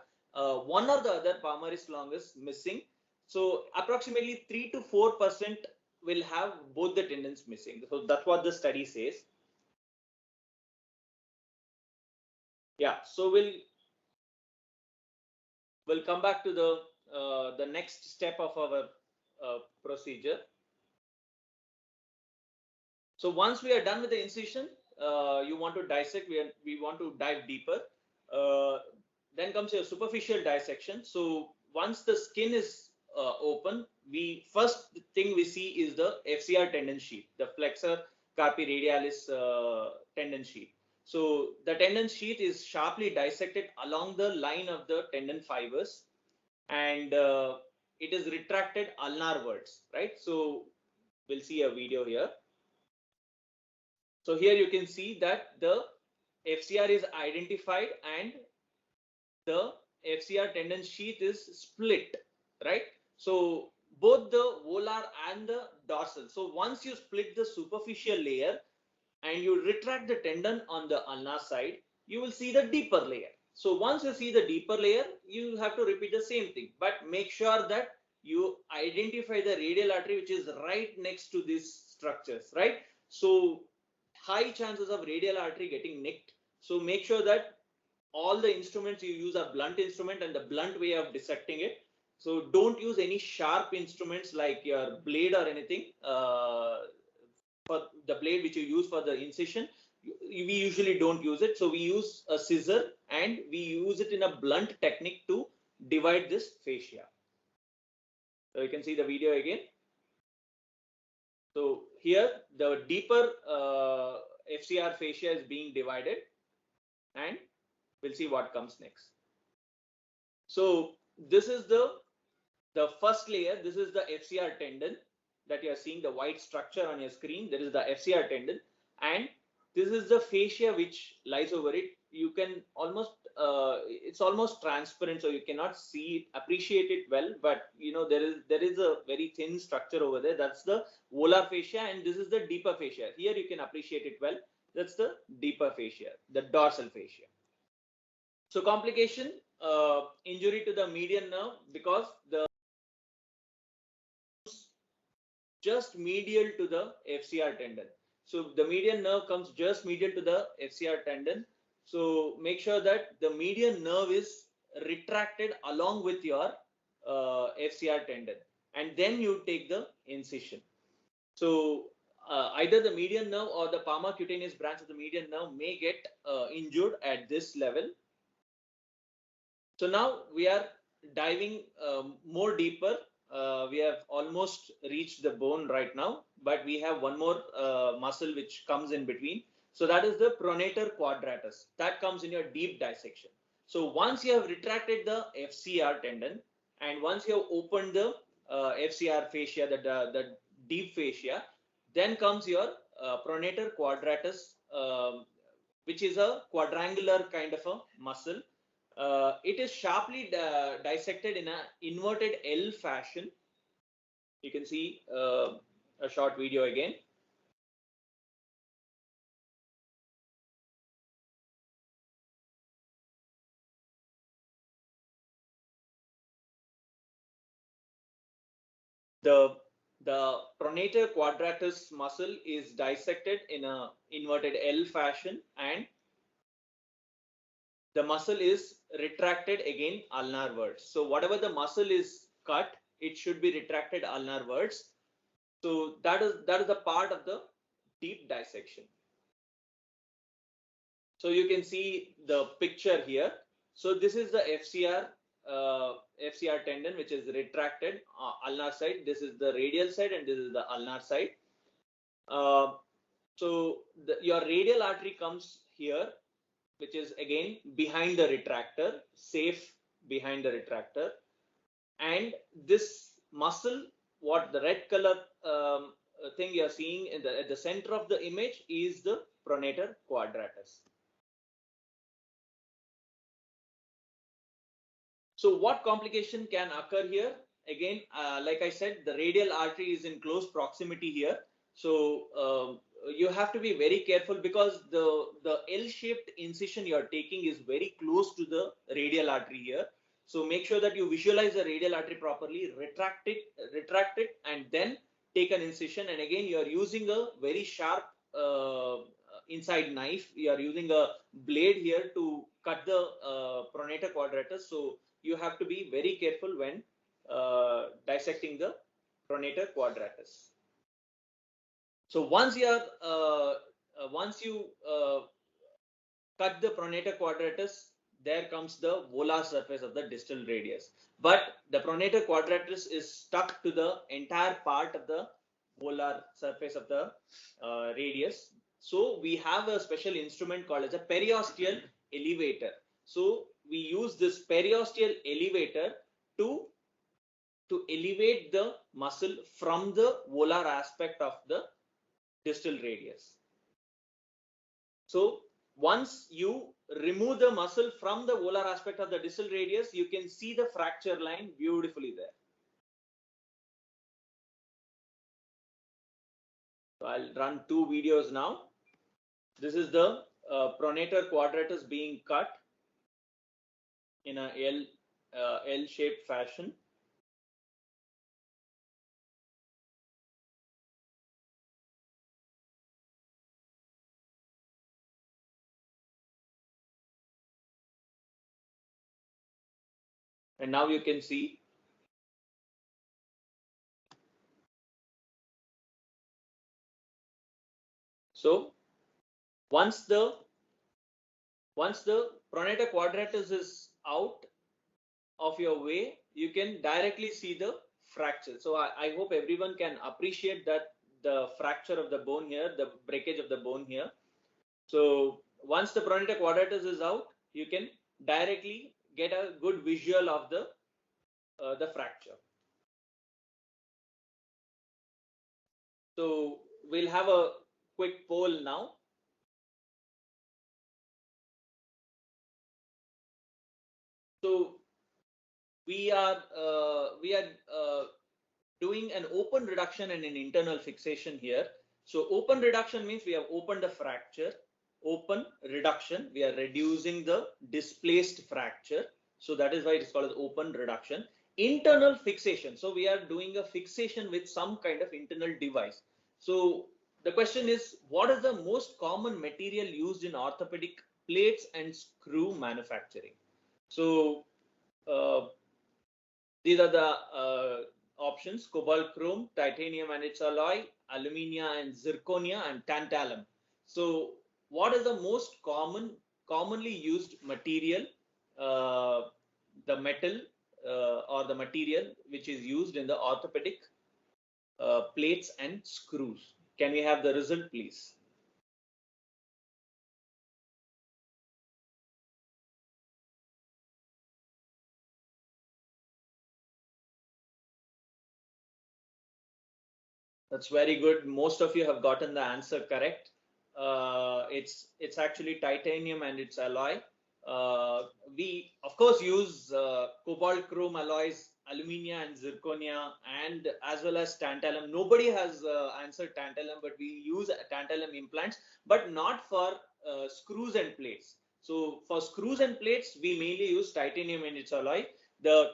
one or the other palmaris longus missing. So approximately 3 to 4% will have both the tendons missing. So that's what the study says. Yeah, so we'll come back to the next step of our procedure. So once we are done with the incision, you want to dissect. We want to dive deeper. Then comes your superficial dissection. So once the skin is open, first thing we see is the FCR tendon sheath, the flexor carpi radialis tendon sheath. So the tendon sheath is sharply dissected along the line of the tendon fibers, and it is retracted ulnarwards, right? So we'll see a video here. So here you can see that the FCR is identified and the FCR tendon sheath is split, right? So both the volar and the dorsal. So once you split the superficial layer and you retract the tendon on the ulnar side, you will see the deeper layer. So once you see the deeper layer, you have to repeat the same thing, but make sure that you identify the radial artery which is right next to these structures, right? So high chances of radial artery getting nicked. So make sure that all the instruments you use are blunt instrument and the blunt way of dissecting it. So don't use any sharp instruments like your blade or anything. For the blade which you use for the incision, we usually don't use it. So we use a scissor and we use it in a blunt technique to divide this fascia. So you can see the video again. So here the deeper FCR fascia is being divided, and we'll see what comes next. So this is the first layer. This is the FCR tendon that you are seeing, the white structure on your screen. There is the FCR tendon, and this is the fascia which lies over it. You can almost it's almost transparent, so you cannot see it, appreciate it well, but you know there is a very thin structure over there. That's the volar fascia, and this is the deeper fascia. Here you can appreciate it well. That's the deeper fascia, the dorsal fascia. So complication, injury to the median nerve, because the just medial to the FCR tendon. So the median nerve comes just medial to the FCR tendon. So make sure that the median nerve is retracted along with your FCR tendon, and then you take the incision. So either the median nerve or the palmar cutaneous branch of the median nerve may get injured at this level. So now we are diving more deeper. We have almost reached the bone right now, but we have one more muscle which comes in between. So that is the pronator quadratus. That comes in your deep dissection. So once you have retracted the FCR tendon and once you have opened the FCR fascia, the deep fascia, then comes your pronator quadratus, which is a quadrangular kind of a muscle. It is sharply dissected in an inverted L fashion. You can see a short video again. The pronator quadratus muscle is dissected in a inverted L fashion, and the muscle is retracted again ulnarwards. So whatever the muscle is cut, it should be retracted ulnarwards. So that is the part of the deep dissection. So you can see the picture here. So this is the FCR tendon which is retracted ulnar side. This is the radial side and this is the ulnar side. So your radial artery comes here. which is again behind the retractor, safe behind the retractor. And this muscle, what the red color thing you're seeing at the center of the image is the pronator quadratus. So what complication can occur here? Again, like I said, the radial artery is in close proximity here. So you have to be very careful because the L-shaped incision you're taking is very close to the radial artery here. So make sure that you visualize the radial artery properly, retract it, and then take an incision. And again, you are using a very sharp inside knife. You are using a blade here to cut the pronator quadratus. So you have to be very careful when dissecting the pronator quadratus. So once you cut the pronator quadratus, there comes the volar surface of the distal radius. But the pronator quadratus is stuck to the entire part of the volar surface of the radius. So we have a special instrument called as a periosteal elevator. So we use this periosteal elevator to elevate the muscle from the volar aspect of the distal radius. So once you remove the muscle from the volar aspect of the distal radius, you can see the fracture line beautifully there. So I'll run two videos now. This is the pronator quadratus being cut in a L-shaped fashion. And now you can see so once the pronator quadratus is out of your way, you can directly see the fracture. So I hope everyone can appreciate that the fracture of the bone here, the breakage of the bone here. So once the pronator quadratus is out, you can directly get a good visual of the fracture. So we'll have a quick poll now. So we are doing an open reduction and an internal fixation here. So open reduction means we have opened the fracture. Open reduction, we are reducing the displaced fracture. So that is why it is called as open reduction. Internal fixation. So we are doing a fixation with some kind of internal device. So the question is, what is the most common material used in orthopedic plates and screw manufacturing? So these are the options: cobalt chrome, titanium and its alloy, alumina and zirconia, and tantalum. So what is the most commonly used material, the metal or the material which is used in the orthopedic plates and screws? Can we have the result, please? That's very good. Most of you have gotten the answer correct. It's actually titanium and its alloy. We of course use cobalt chrome alloys, alumina and zirconia, and as well as tantalum. Nobody has answered tantalum, but we use tantalum implants, but not for screws and plates. So for screws and plates, we mainly use titanium and its alloy. The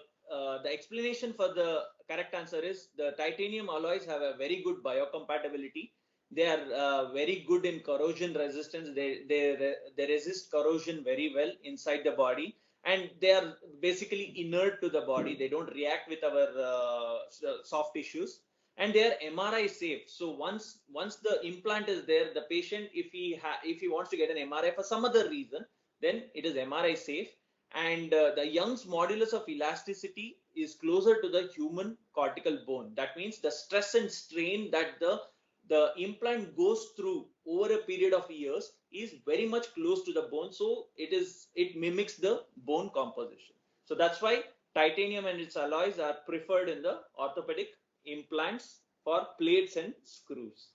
explanation for the correct answer is the titanium alloys have a very good biocompatibility. They are very good in corrosion resistance. They resist corrosion very well inside the body, and they are basically inert to the body. They don't react with our soft tissues, and they are MRI safe. So once the implant is there, the patient, if he wants to get an MRI for some other reason, then it is MRI safe. And the Young's modulus of elasticity is closer to the human cortical bone. That means the stress and strain that the the implant goes through over a period of years is very much close to the bone, so it mimics the bone composition. So that's why titanium and its alloys are preferred in the orthopedic implants for plates and screws.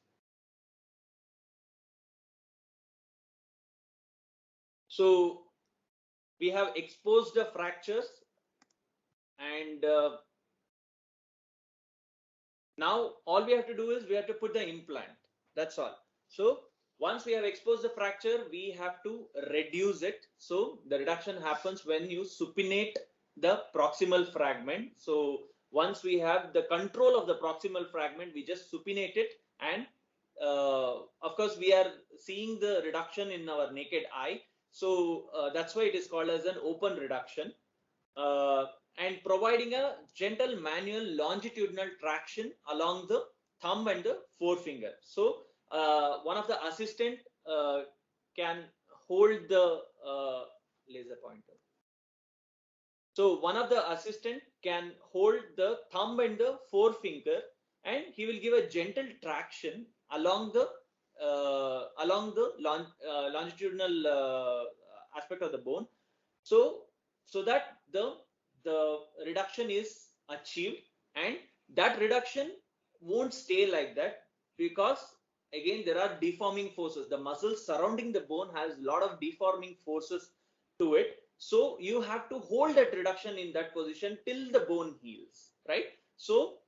So we have exposed the fractures, and now all we have to do is we have to put the implant. That's all. So once we have exposed the fracture, we have to reduce it. So the reduction happens when you supinate the proximal fragment. So once we have the control of the proximal fragment, we just supinate it, and of course we are seeing the reduction in our naked eye. So that's why it is called as an open reduction, and providing a gentle manual longitudinal traction along the thumb and the forefinger. So one of the assistant can hold the laser pointer. So one of the assistant can hold the thumb and the forefinger, and he will give a gentle traction along the longitudinal aspect of the bone, so that the reduction is achieved. And that reduction won't stay like that, because again there are deforming forces. The muscles surrounding the bone has a lot of deforming forces to it, so you have to hold that reduction in that position till the bone heals, right? So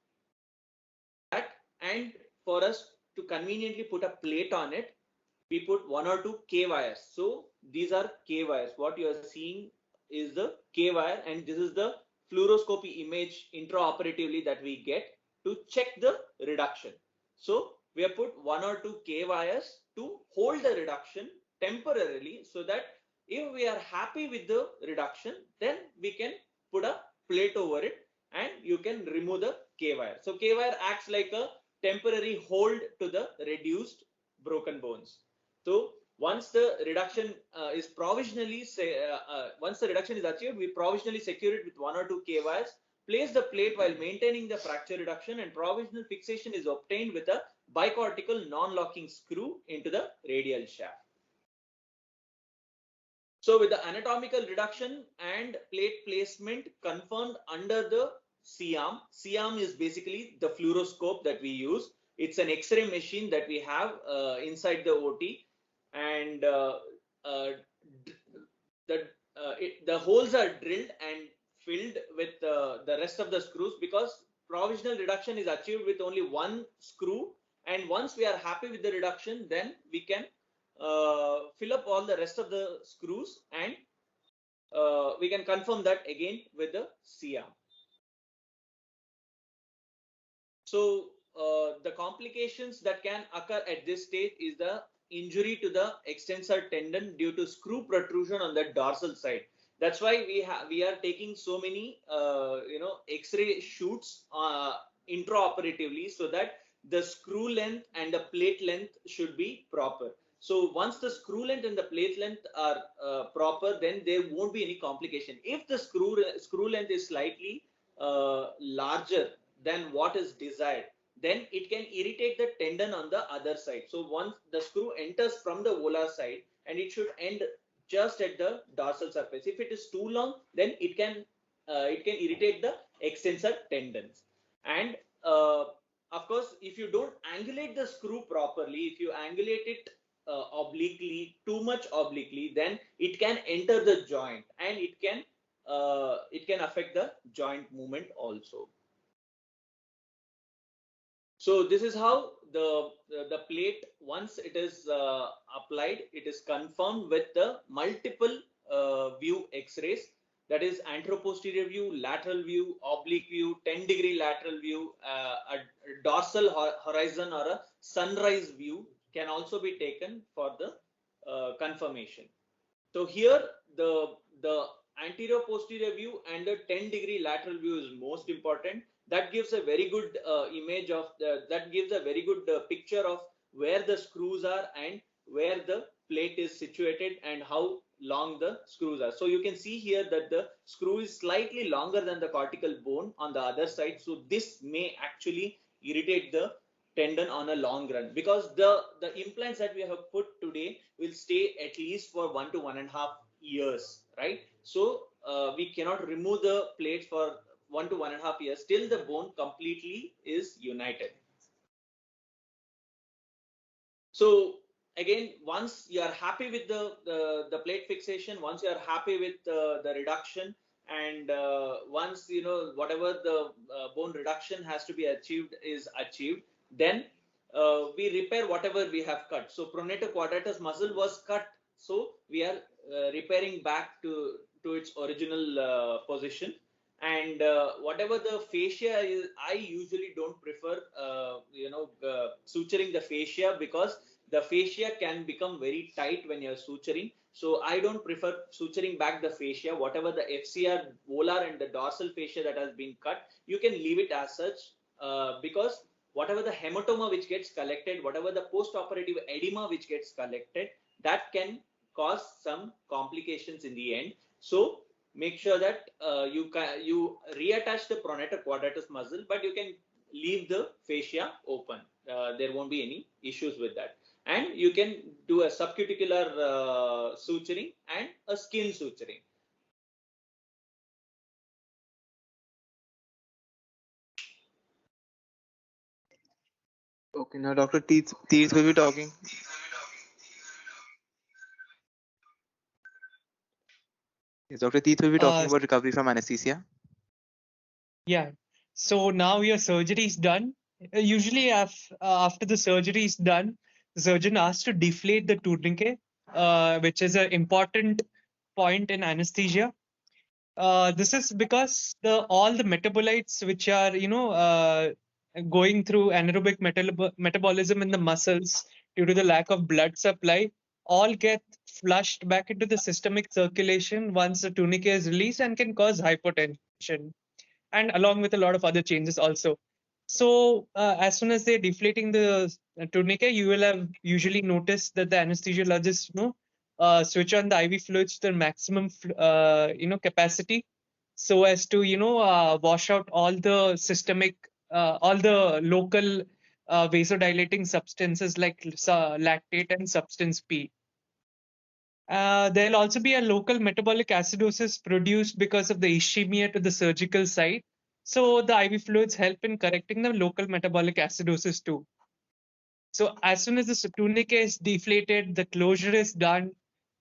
that, and for us to conveniently put a plate on it, we put 1 or 2 K wires. So these are K wires. What you are seeing is the K wire, and this is the fluoroscopy image intraoperatively that we get to check the reduction. So we have put 1 or 2 K wires to hold the reduction temporarily, so that if we are happy with the reduction, then we can put a plate over it and you can remove the K wire. So K wire acts like a temporary hold to the reduced broken bones. So once the reduction is provisionally once the reduction is achieved, we provisionally secure it with 1 or 2 K wires, place the plate while maintaining the fracture reduction, and provisional fixation is obtained with a bicortical non-locking screw into the radial shaft. So with the anatomical reduction and plate placement confirmed under the C-arm. C-arm is basically the fluoroscope that we use. It's an X-ray machine that we have inside the OT, and the holes are drilled and filled with the rest of the screws, because provisional reduction is achieved with only 1 screw, and once we are happy with the reduction, then we can fill up all the rest of the screws, and we can confirm that again with the C-arm. So the complications that can occur at this stage is the injury to the extensor tendon due to screw protrusion on the dorsal side. That's why we are taking so many X-ray shoots intraoperatively, so that the screw length and the plate length should be proper. So once the screw length and the plate length are proper, then there won't be any complication. If the screw length is slightly larger than what is desired, then it can irritate the tendon on the other side. So once the screw enters from the volar side, and it should end just at the dorsal surface. If it is too long, then it can irritate the extensor tendons. And of course, if you don't angulate the screw properly, if you angulate it obliquely, too much obliquely, then it can enter the joint, and it can affect the joint movement also. So this is how the plate, once it is applied, it is confirmed with the multiple view X-rays, that is anteroposterior view, lateral view, oblique view, 10-degree lateral view, a dorsal horizon or a sunrise view can also be taken for the confirmation. So here the anterior posterior view and the 10-degree lateral view is most important. That gives a very good image of that gives a very good picture of where the screws are and where the plate is situated and how long the screws are. So you can see here that the screw is slightly longer than the cortical bone on the other side. So this may actually irritate the tendon on a long run, because the implants that we have put today will stay at least for 1 to 1.5 years, right? So we cannot remove the plates for 1 to 1.5 years till the bone completely is united. So again, once you are happy with the plate fixation, once you are happy with the reduction, and once you know whatever the bone reduction has to be achieved is achieved, then we repair whatever we have cut. So pronator quadratus muscle was cut, so we are repairing back to its original position. And whatever the fascia is, I usually don't prefer suturing the fascia, because the fascia can become very tight when you're suturing. So I don't prefer suturing back the fascia. Whatever the FCR, volar and the dorsal fascia that has been cut, you can leave it as such, because whatever the hematoma which gets collected, whatever the post-operative edema which gets collected, that can cause some complications in the end. So make sure that you reattach the pronator quadratus muscle, but you can leave the fascia open. There won't be any issues with that. And you can do a subcuticular suturing and a skin suturing. Okay, now Dr. Tirth will be talking. Yes, Dr. Tirth will be talking about recovery from anesthesia. Yeah. So now your surgery is done. Usually, after the surgery is done, the surgeon asks to deflate the tourniquet, which is an important point in anesthesia. This is because all the metabolites which are going through anaerobic metabolism in the muscles due to the lack of blood supply all get flushed back into the systemic circulation once the tourniquet is released, and can cause hypotension, and along with a lot of other changes also. So as soon as they're deflating the tourniquet, you will have usually noticed that the anesthesiologist switch on the IV fluids to the maximum capacity, so as to wash out all the systemic all the local vasodilating substances like lactate and substance P. There'll also be a local metabolic acidosis produced because of the ischemia to the surgical site. So the IV fluids help in correcting the local metabolic acidosis too. So as soon as the tourniquet is deflated, the closure is done.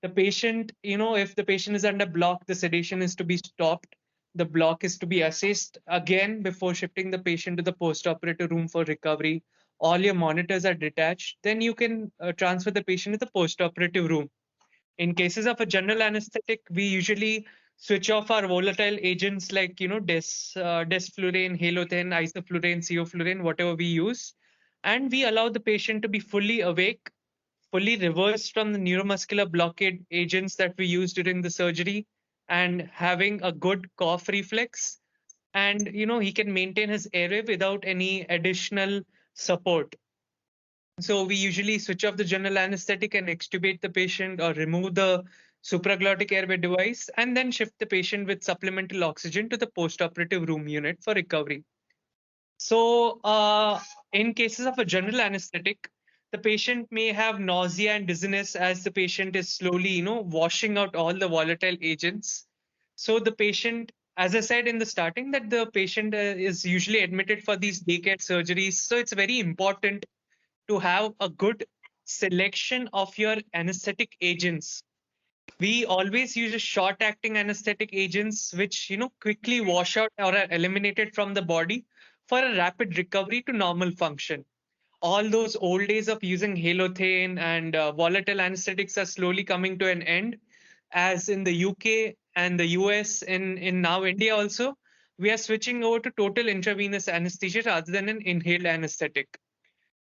The patient, if the patient is under block, the sedation is to be stopped. The block is to be assessed again before shifting the patient to the post-operative room for recovery. All your monitors are detached. Then you can transfer the patient to the post-operative room. In cases of a general anesthetic, we usually switch off our volatile agents like desflurane, halothane, isoflurane, sevoflurane, whatever we use, and we allow the patient to be fully awake, fully reversed from the neuromuscular blockade agents that we use during the surgery, and having a good cough reflex. And he can maintain his airway without any additional support. So we usually switch off the general anesthetic and extubate the patient or remove the supraglottic airway device, and then shift the patient with supplemental oxygen to the post-operative room unit for recovery. So in cases of a general anesthetic, the patient may have nausea and dizziness as the patient is slowly, washing out all the volatile agents. So the patient, as I said in the starting, that the patient is usually admitted for these daycare surgeries. So it's very important to have a good selection of your anesthetic agents. We always use a short acting anesthetic agents which quickly wash out or are eliminated from the body for a rapid recovery to normal function. All those old days of using halothane and volatile anesthetics are slowly coming to an end, as in the UK and the US, in now India also, we are switching over to total intravenous anesthesia rather than an inhaled anesthetic.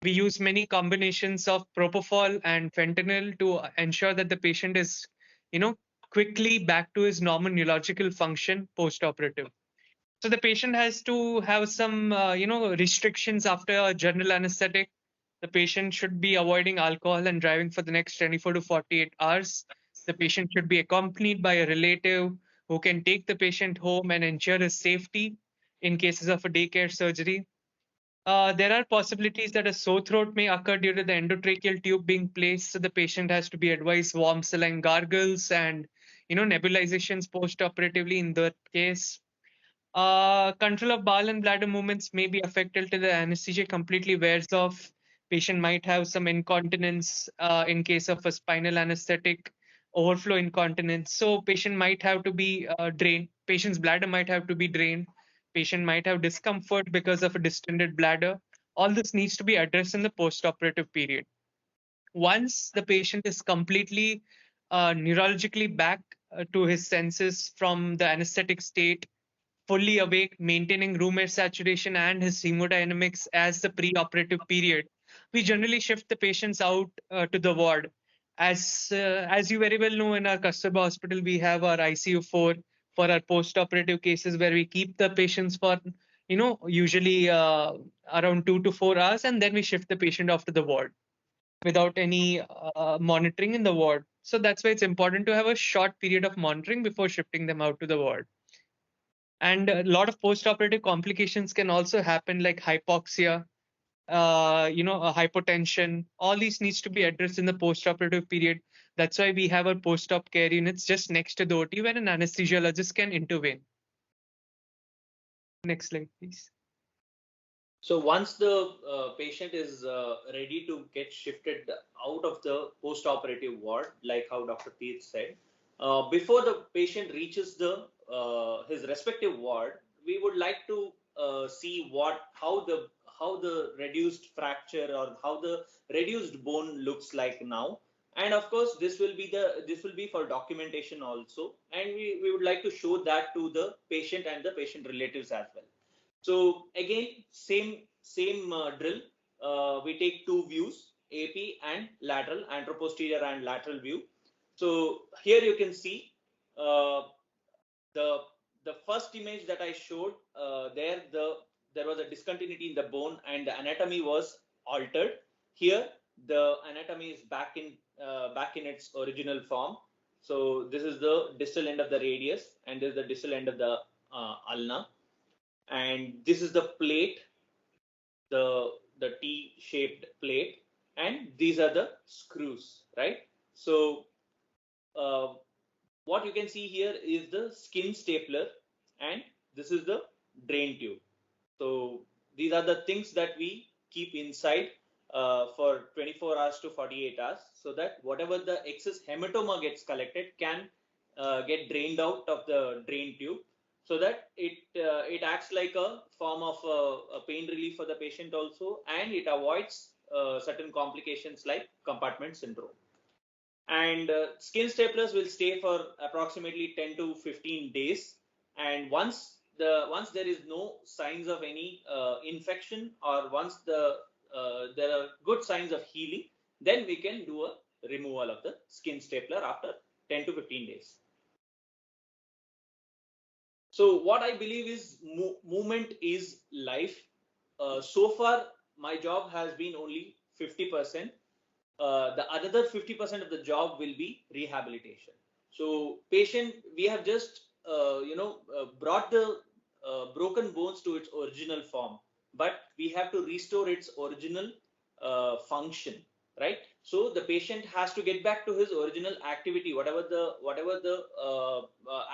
We use many combinations of propofol and fentanyl to ensure that the patient is, quickly back to his normal neurological function post-operative. So the patient has to have some, restrictions after a general anesthetic. The patient should be avoiding alcohol and driving for the next 24 to 48 hours. The patient should be accompanied by a relative who can take the patient home and ensure his safety in cases of a daycare surgery. There are possibilities that a sore throat may occur due to the endotracheal tube being placed. So the patient has to be advised warm saline gargles and nebulizations post-operatively in that case. Control of bowel and bladder movements may be affected till the anesthesia completely wears off. Patient might have some incontinence in case of a spinal anesthetic, overflow incontinence. So patient might have to be drained. Patient's bladder might have to be drained. Patient might have discomfort because of a distended bladder. All this needs to be addressed in the post-operative period. Once the patient is completely neurologically back to his senses from the anesthetic state, fully awake, maintaining room air saturation and his hemodynamics as the pre-operative period, we generally shift the patients out to the ward. As you very well know, in our Kasturba hospital, we have our ICU 4 for our post-operative cases where we keep the patients for usually around 2 to 4 hours, and then we shift the patient off to the ward without any monitoring in the ward. So that's why it's important to have a short period of monitoring before shifting them out to the ward. And a lot of post-operative complications can also happen, like hypoxia, hypotension. All these needs to be addressed in the post-operative period. That's why we have our post-op care units just next to the OT where an anesthesiologist can intervene. Next slide, please. So once the patient is ready to get shifted out of the post-operative ward, like how Dr. Tirth said, before the patient reaches the his respective ward, we would like to see how the reduced fracture or how the reduced bone looks like now. And of course, this will be for documentation also, and we would like to show that to the patient and the patient relatives as well. So again, same drill. We take two views, AP and lateral, anteroposterior and lateral view. So here you can see the first image that I showed there was a discontinuity in the bone and the anatomy was altered. Here the anatomy is back in its original form. So this is the distal end of the radius and this is the distal end of the ulna. And this is the plate, the T-shaped plate, and these are the screws, right? So what you can see here is the skin stapler, and this is the drain tube. So these are the things that we keep inside for 24 hours to 48 hours, so that whatever the excess hematoma gets collected can get drained out of the drain tube, so that it acts like a form of a pain relief for the patient also, and it avoids certain complications like compartment syndrome. And skin staplers will stay for approximately 10 to 15 days. And once there is no signs of any infection, or once there are good signs of healing, then we can do a removal of the skin stapler after 10 to 15 days. So what I believe is movement is life. So far, my job has been only 50%. The other 50% of the job will be rehabilitation. So we have just brought the broken bones to its original form, but we have to restore its original function, right? So the patient has to get back to his original activity, whatever the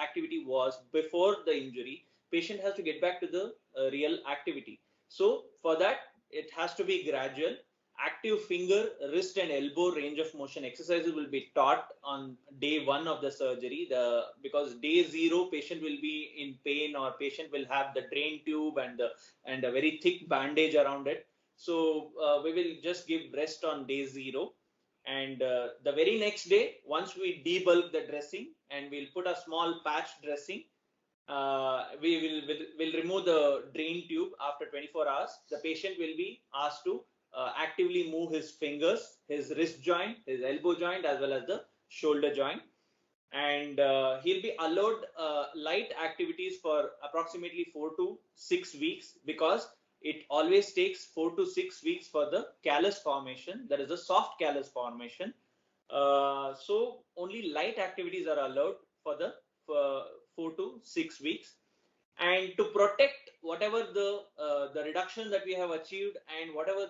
activity was before the injury. Patient has to get back to the real activity. So for that, it has to be gradual. Active finger, wrist and elbow range of motion exercises will be taught on day 1 of the surgery. Because day 0 patient will be in pain, or patient will have the drain tube and a very thick bandage around it. So we will just give rest on day 0. And the very next day, once we debulk the dressing and we'll put a small patch dressing, we will remove the drain tube after 24 hours. The patient will be asked to actively move his fingers, his wrist joint, his elbow joint, as well as the shoulder joint. And he'll be allowed light activities for approximately 4 to 6 weeks, because it always takes 4 to 6 weeks for the callus formation. There is a soft callus formation. So only light activities are allowed for 4 to 6 weeks. and to protect whatever the reduction that we have achieved and whatever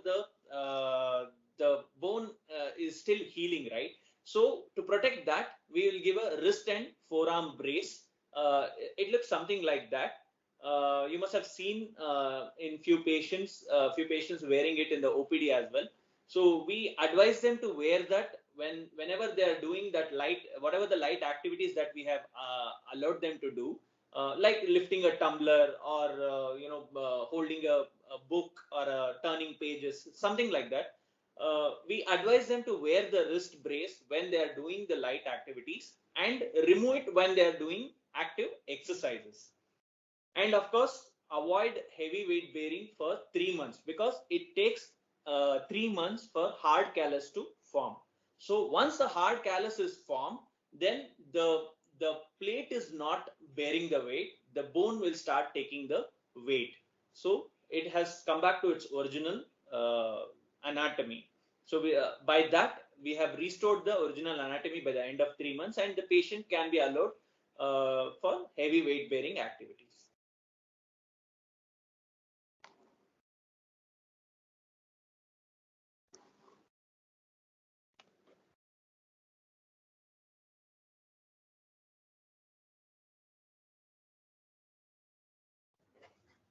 the bone is still healing, right? So to protect that, we will give a wrist and forearm brace. It looks something like that. You must have seen in few patients wearing it in the OPD as well. So we advise them to wear that whenever they are doing that whatever the light activities that we have allowed them to do, like lifting a tumbler or holding a book or turning pages, something like that. We advise them to wear the wrist brace when they are doing the light activities and remove it when they are doing active exercises. And of course, avoid heavy weight bearing for 3 months, because it takes 3 months for hard callus to form. So once the hard callus is formed, then the plate is not bearing the weight, the bone will start taking the weight. So it has come back to its original anatomy. So by that, we have restored the original anatomy by the end of 3 months, and the patient can be allowed for heavy weight bearing activities.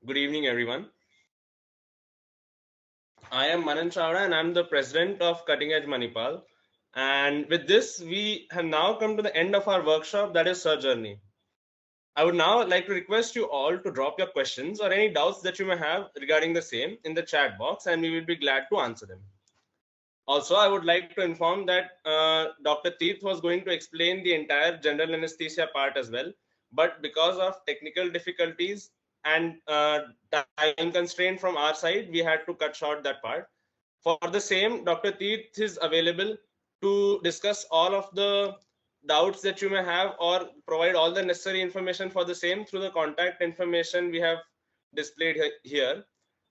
Good evening, everyone. I am Manan Chawda and I'm the president of Cutting Edge Manipal. And with this, we have now come to the end of our workshop, that is SurJourney. I would now like to request you all to drop your questions or any doubts that you may have regarding the same in the chat box, and we will be glad to answer them. Also, I would like to inform that Dr. Tirth was going to explain the entire general anesthesia part as well, but because of technical difficulties and time constraint from our side, we had to cut short that part. For the same, Dr. Tirth is available to discuss all of the doubts that you may have or provide all the necessary information for the same through the contact information we have displayed here.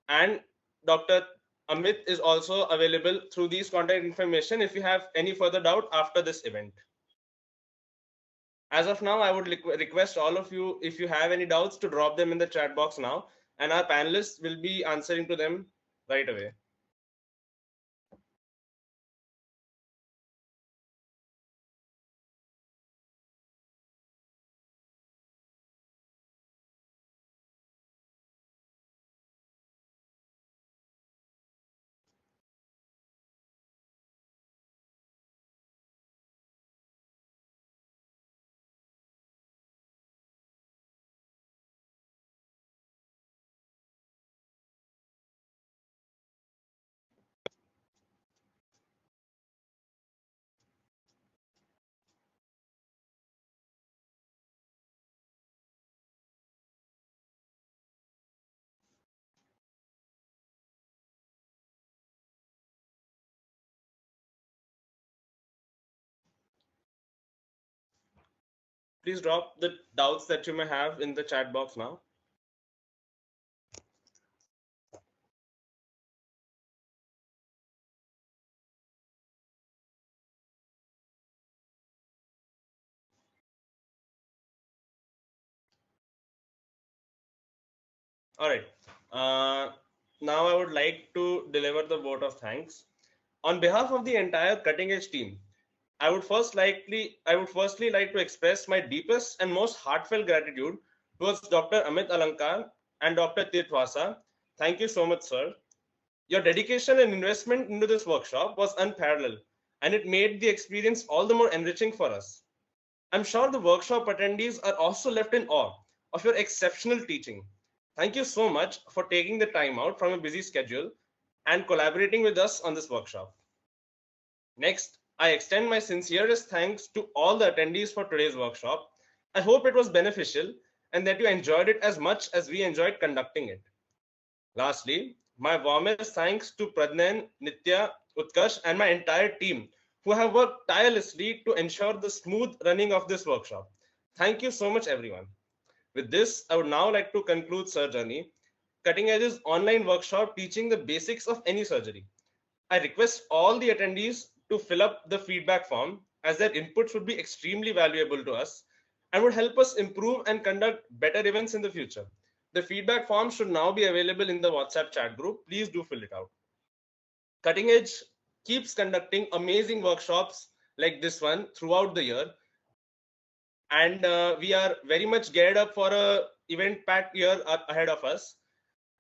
And Dr. Amith is also available through these contact information if you have any further doubt after this event. As of now, I would request all of you, if you have any doubts, to drop them in the chat box now, and our panelists will be answering to them right away. Please drop the doubts that you may have in the chat box now. All right. Now I would like to deliver the vote of thanks. On behalf of the entire Cutting Edge team, I would firstly like to express my deepest and most heartfelt gratitude towards Dr. Amith Alankar and Dr. Tirth Vasa. Thank you so much, sir. Your dedication and investment into this workshop was unparalleled, and it made the experience all the more enriching for us. I'm sure the workshop attendees are also left in awe of your exceptional teaching. Thank you so much for taking the time out from a busy schedule and collaborating with us on this workshop. Next, I extend my sincerest thanks to all the attendees for today's workshop. I hope it was beneficial and that you enjoyed it as much as we enjoyed conducting it. Lastly, my warmest thanks to Pradnan, Nitya, Utkarsh, and my entire team who have worked tirelessly to ensure the smooth running of this workshop. Thank you so much, everyone. With this, I would now like to conclude SurJourney, Cutting Edge's online workshop teaching the basics of any surgery. I request all the attendees to fill up the feedback form, as their inputs would be extremely valuable to us. and would help us improve and conduct better events in the future. The feedback form should now be available in the WhatsApp chat group. Please do fill it out. Cutting Edge keeps conducting amazing workshops like this one throughout the year. And we are very much geared up for a event-packed year ahead of us.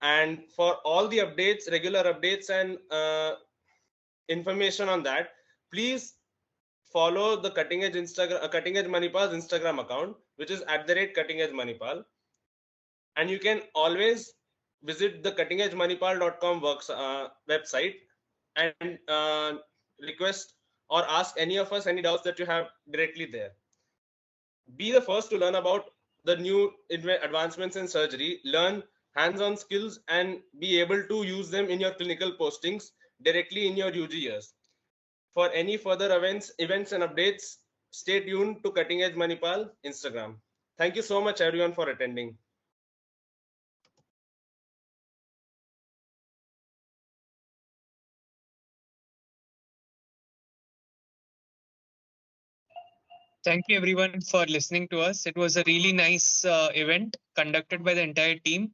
And for all the updates, regular updates and information on that, please follow the Cutting Edge Manipal's Instagram account, which is @CuttingEdgeManipal. And you can always visit the cuttingedgemanipal.com website and request or ask any of us any doubts that you have directly there. Be the first to learn about the new advancements in surgery, learn hands-on skills, and be able to use them in your clinical postings directly in your UG years. For any further events and updates, stay tuned to Cutting Edge Manipal Instagram. Thank you so much everyone for attending. Thank you everyone for listening to us. It was a really nice event conducted by the entire team,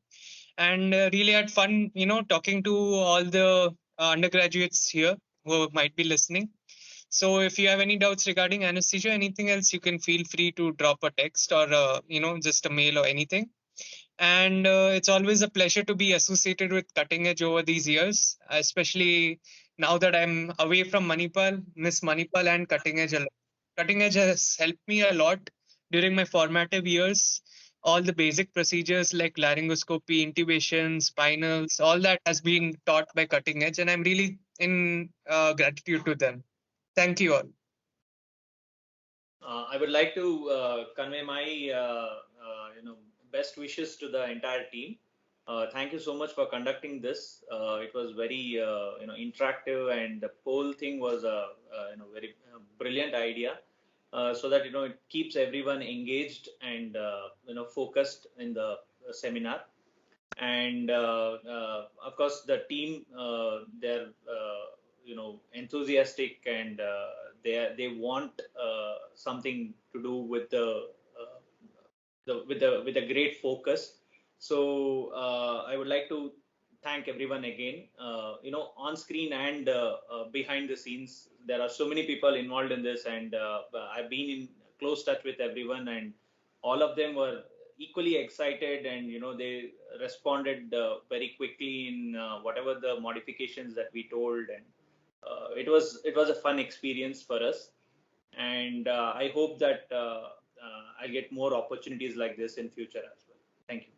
and really had fun, talking to all the undergraduates here who might be listening. So if you have any doubts regarding anesthesia, anything else, you can feel free to drop a text or just a mail or anything. And it's always a pleasure to be associated with Cutting Edge over these years, especially now that I'm away from Manipal, miss Manipal and Cutting Edge a lot. Cutting Edge has helped me a lot during my formative years. All the basic procedures like laryngoscopy, intubation, spinals, all that has been taught by Cutting Edge, and I'm really in gratitude to them. Thank you all. I would like to convey my best wishes to the entire team. Thank you so much for conducting this. It was very interactive, and the poll thing was a very brilliant idea. So that it keeps everyone engaged and focused in the seminar. And of course, the team they're enthusiastic, and they want something to do with with a great focus. So I would like to thank everyone again. On screen and behind the scenes, there are so many people involved in this, and I've been in close touch with everyone, and all of them were equally excited, and they responded very quickly in whatever the modifications that we told, and it was a fun experience for us, and I hope that I'll get more opportunities like this in future as well. Thank you.